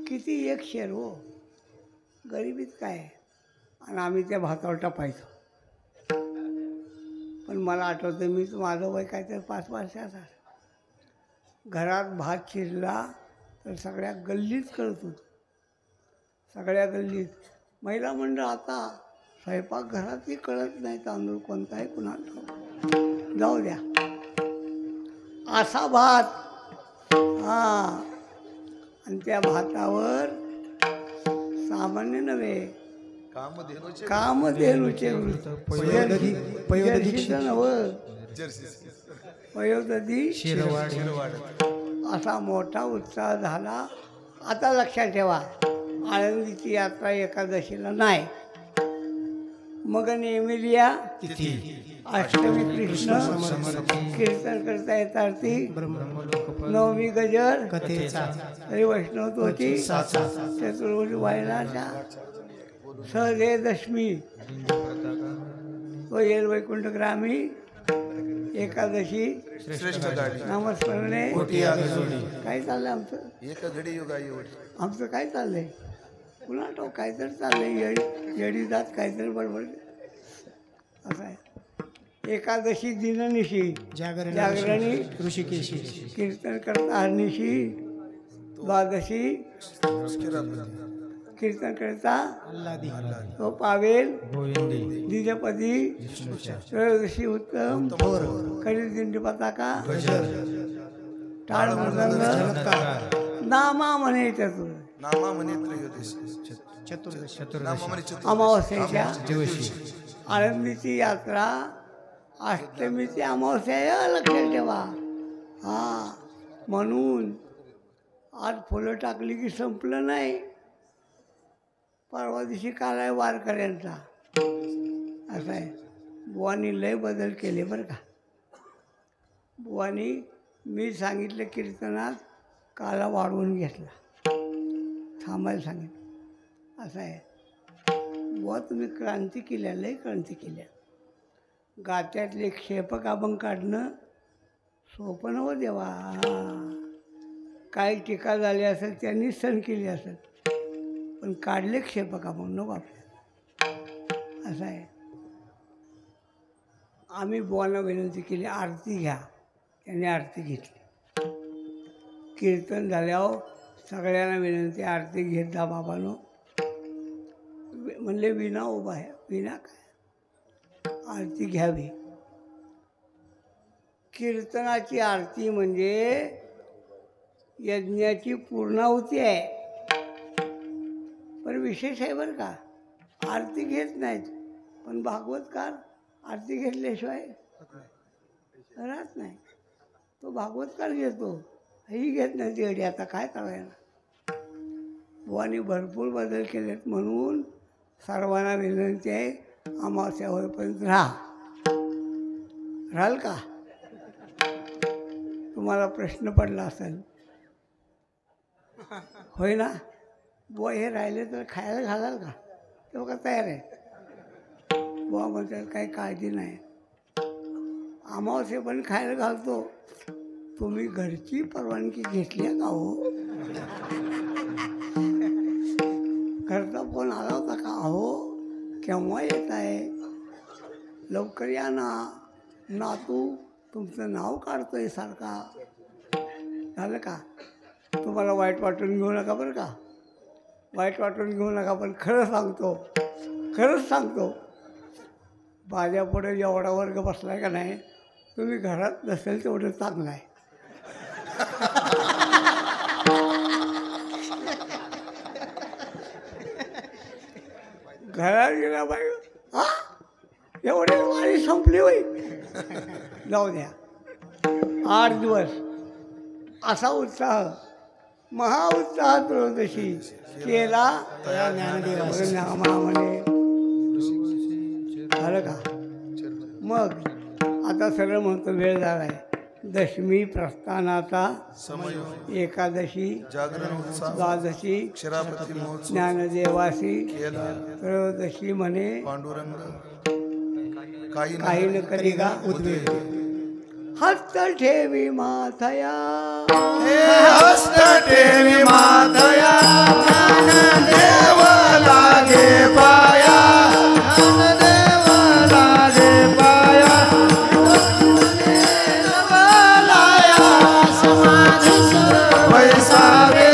किती एक शेर हो, गरिबीत काय. आणि आम्ही त्या भातावर टापायचो. पण मला आठवतं, मी माझं वय काहीतरी 5 वर्षाचा, घरात भात शिजला तर सगळ्या गल्लीत कळत होतं. सगळ्या गल्लीत महिला मंडळ, आता स्वयंपाकघरातही कळत नाही तांदूळ कोणताही कुणाला. जाऊ द्या, असा भात. हां, आणि त्या भातावर सामान्य नव्हे, कामधेनूचे वृत्त, जर्सीचं नव्हं, पयोदधी असा मोठा उत्साह झाला. आता लक्षात ठेवा, आळंदीची यात्रा एकादशीला नाही, मग नेमिलिया अष्टमी कृष्ण कीर्तन करता येतात ती, नवमी गजर तरी वैष्णव होती, चतुर्वेदी वायनाच्या सहजे दशमी तो येल वैकुंठ ग्रामी, एकादशी नामस्मरणे. काय चाललंय आमचं? आमचं काय चाललंय पुन्हा तो काहीतरी चाललंय, येडी जात काहीतरी बडबड असं आहे. एकादशी दिननिशी जागरणी ऋषिकेशी, कीर्तन करता हरनिशी, द्वादशी कीर्तन करता तो पावेल द्विजपदी, त्रयोदशी उत्तम करी दिंडी पताका, टाळ मृदंग नामा म्हणे चतुर, अमावस्येच्या आळंदीची यात्रा अष्टमीची अमावस्या लक्षात ठेवा. हां, म्हणून आज फुलं टाकली की संपलं नाही. परवा दिवशी काल आहे वारकऱ्यांचा, असं आहे. बुवानी लय बदल केले बरं का. बुवानी मी सांगितलं कीर्तनात काला वाढवून घेतला, थांबायला सांगितलं, असं आहे. बुवा तुम्ही क्रांती केल्या, लय क्रांती केल्या. गात्यातले क्षेपक अभंग काढणं सोपं नव्हतं देवा. काही टीका झाली असेल त्यांनी सण केली असेल, पण काढले क्षेपक अभंग नको आपल्याला, असं आहे. आम्ही बुवांना विनंती केली आरती घ्या, त्यांनी आरती घेतली. कीर्तन झाल्यावर सगळ्यांना विनंती आरती घेत जा बाबांनो. म्हणले विना उभा आहे, विना काय आरती घ्यावी. कीर्तनाची आरती म्हणजे यज्ञाची पूर्णाहुती आहे. पण विशेष आहे बरं का, आरती घेत नाहीत, पण भागवतकार आरती घेतल्याशिवाय राहत नाही. तो भागवतकार घेतो, ही घेत नाही तेवढी. आता काय करायला. बुवांनी भरपूर बदल केलेत, म्हणून सर्वांना विनंती आहे अमावस्या होईपर्यंत राहाल का. तुम्हाला प्रश्न पडला असेल, होय ना, बुवा हे राहिले तर खायला घालाल का, तेव्हा का तयार आहे. बुवा म्हणतात काही काळजी नाही, अमावस्या पण खायला घालतो. तुम्ही घरची परवानगी घेतली आहे का हो. घरचा फोन आला होता का, अहो केव्हा येत आहे, लवकर या ना, नातू तुमचं नाव काढतोय सारखा. झालं का. तुम्हाला वाईट वाटून घेऊ नका बरं का, वाईट वाटून घेऊ नका. पण खरंच सांगतो माझ्यापुढे एवढा वर्ग बसला आहे का नाही, तुम्ही घरात नसेल तेवढं चांगलं आहे. घरात गेला पाहिजे हा एवढे वारी संपली होई जाऊ द्या 8 दिवस असा उत्साह महाउत्साह त्रयोदशी केला नामामध्ये झालं का मग आता सगळं म्हणतो वेळ झाला आहे दशमी प्रस्थानाचा एकादशी द्वादशी ज्ञानदेवासी त्रयोदशी म्हणे काही न करी का उद्वेग हस्त ठेवी माथया हस्त ठेवी माथया देव लागे पाया देव लागे पाया बैसावे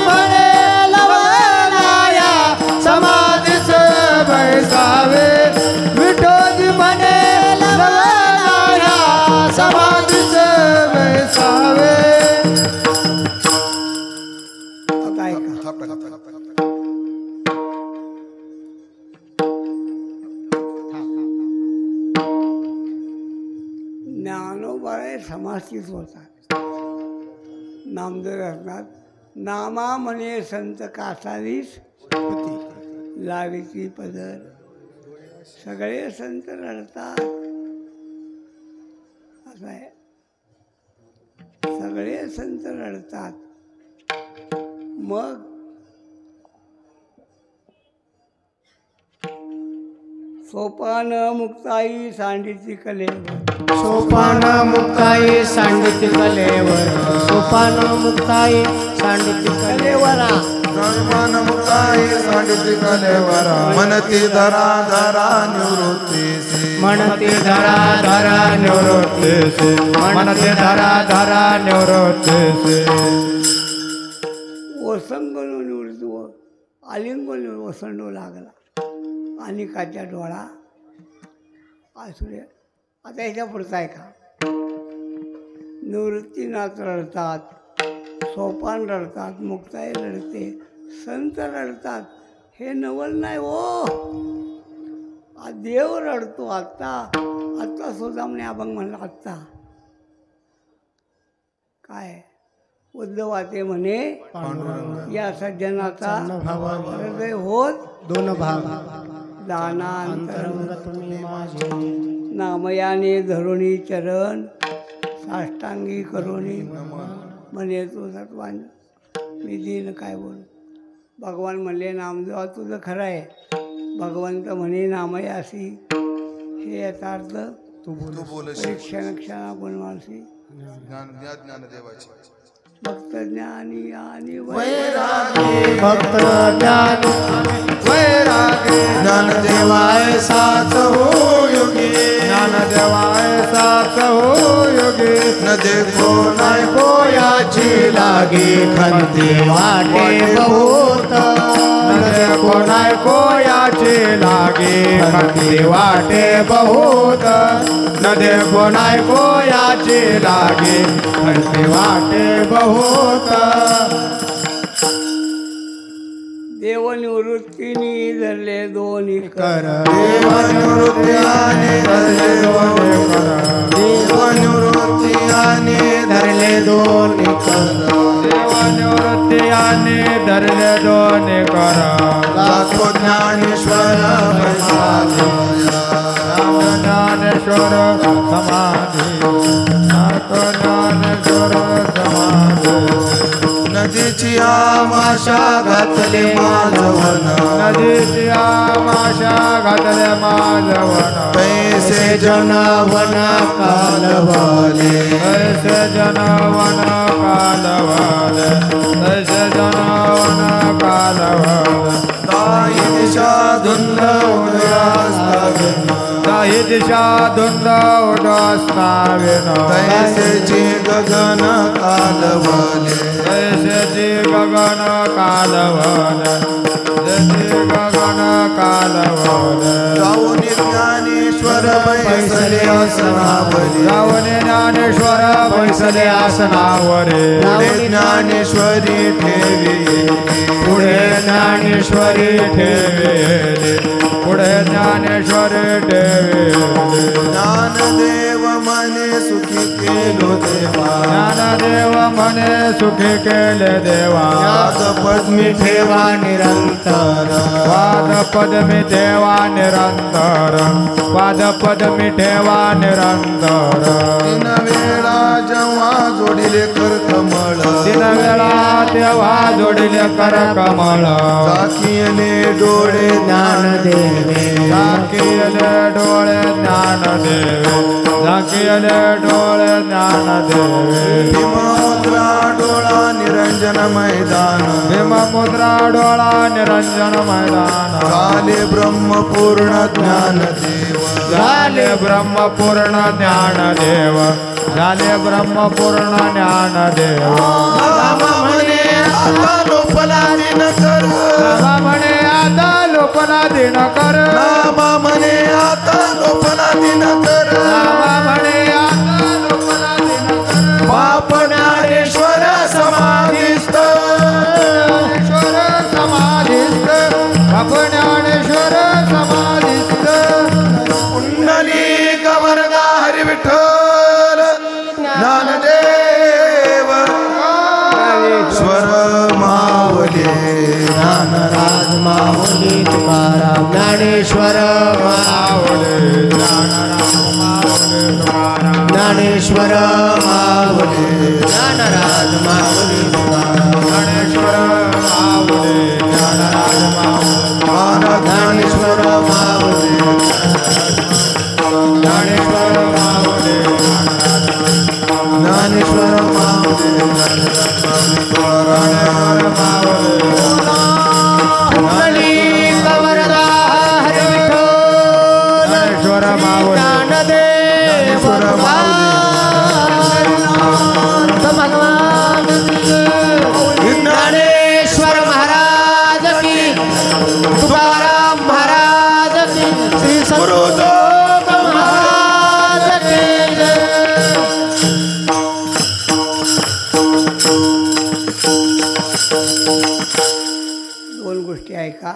म्हणे लवलाया समाधीस बैसावे विठोजी म्हणे लवलाया समाधीस बैसावे आता ऐका ज्ञानोबाळे समाधीच होतात नामदेव असतात नामा म्हणे संत कासावीस लावीची पदर सगळे संत रडतात असं आहे सगळे संत रडतात मग सोपान मुक्ताई सांडीची कलेवर सोपान मुक्ताई सांडित कलेवर सोपान मुक्ताई सांडित कलेवरा सर्वान मुक्ताई सांडित कलेवरा मनती धरा धरा निवृत्तीसी म्हणते धरा धरा निवृत्तीसे म्हणते धरा धरा निवृत्तीसे ओसंगण निवृत्ती व आलिंगन ओसंडू लागला आणि काच्या डोळा असू दे आता याच्या पुढचा आहे का निवृत्तीनाथ रडतात सोपान रडतात मुक्ताई रडते संत रडतात हे नवल नाही हो देव रडतो आत्ता सुद्धा अभंग म्हणला आत्ता काय उद्धवाते म्हणे या सज्जनाचा हृदय होत दोन भाग दानांतर तुम्ही माझे नामयाने धरुणी चरण साष्टांगी करुणी म्हणे तो सत्वान मी दिन काय बोलू भगवान म्हणले नामदेवा तुझं खरं आहे भगवंत म्हणे नामयासी हे यथार्थ तू बोल क्षण क्षणापण मानसी ज्ञानदेवाची भक्त ज्ञानी आणि भक्त ज्ञान वैरागी ज्ञानदेवाय साथ हो योगी ज्ञानदेवाय साथ हो योगी न देखो नाही कोयाची लागी खंती वाटे बहुत कोणाय कोयाचे लागे खंती वाटे बहुत नदे कोणाय कोयाचे लागे खंती वाटे बहुत देवनिवृत्तीनी धरले दोन्ही कर देवनिवृत्तीने धरले दोन्ही कर देवनिवृत्तीने धरले दोन कर देवनिवृत्तीने धरले दोन्ही कर जातो ज्ञानेश्वर ज्ञानेश्वर समाधी जातो ज्ञानेश्वर समाधी नदीची आमाशा घातले माझवन नदीची आमाशा घातले माझवन पैसे जनवन कालवाले ऐसे जनवन कालवाले ऐसे जनवन कालवाले दाई दिशा धुंद उदयास्ताविन दाही दिशा धुंद उदास्ताविन पैसेची गगन कालवले जैसे गगन कालवन जैसे गगन कालवन जाऊन ज्ञानेश्वर बैसले आसनावरी जाऊन ज्ञानेश्वर बैसले आसनावरे पुढे ज्ञानेश्वरी ठेवी पुढे ज्ञानेश्वरी ठेवेले पुढे ज्ञानेश्वरी ठेवेले ज्ञानदेव मने सुखी केलो देवा ज्ञानदेव मने सुखी केले देवा याद पद्मी ठेवा निरंतर पाद पद्मी ठेवा निरंतर पाद पद्मी ठेवा निरंतर तीन वेळा जेव्हा जोडिले कर कमळ तीन वेळा तेव्हा जोडिले कर कमळ चाकियले डोळे ज्ञान देवे झाकिले डोळे ज्ञान देवे झाकिले डोळे ज्ञान देवे भीममुद्रा डोळा निरंजन मैदान भीममुद्रा डोळा निरंजन मैदान झाले ब्रह्मपूर्ण ज्ञान देव झाले ब्रह्मपूर्ण ज्ञान देव झाले ब्रह्मपूर्ण ज्ञान देव म्हणे आता लोपला दिन कर बाबा म्हणे आता लोपला दिन कर बाबा म्हणे आता लोपला दिन कर बाबा म्हणे आता लोपला दिन कर बाप ज्ञानेश्वर समाधिस्थ ज्ञानेश्वर समाधिस्थ बाप ज्ञानेश्वर समाधिस्थ कुंडली गवर्गा हरी विठ्ठल ज्ञानदेव स्वर मावले ज्ञानराज माऊली तुकाराम ज्ञानेश्वर मावळे ज्ञानराज मावळे तुकाराम ज्ञानेश्वर माऊली ज्ञानराज माऊली तुकाराम ज्ञानेश्वर मावळे ज्ञानराज मावळे ज्ञानेश्वर माऊली ज्ञानेश्वर मावळे ज्ञानेश्वर मावले कुंडली गवरदा हरी विठ्ठल ज्ञानेश्वर मावळे ज्ञानदेव भगवान ज्ञानेश्वर महाराज की तुकाराम महाराज की श्री सद्गुरुदेव महाराज की जय. दोन गोष्टी ऐका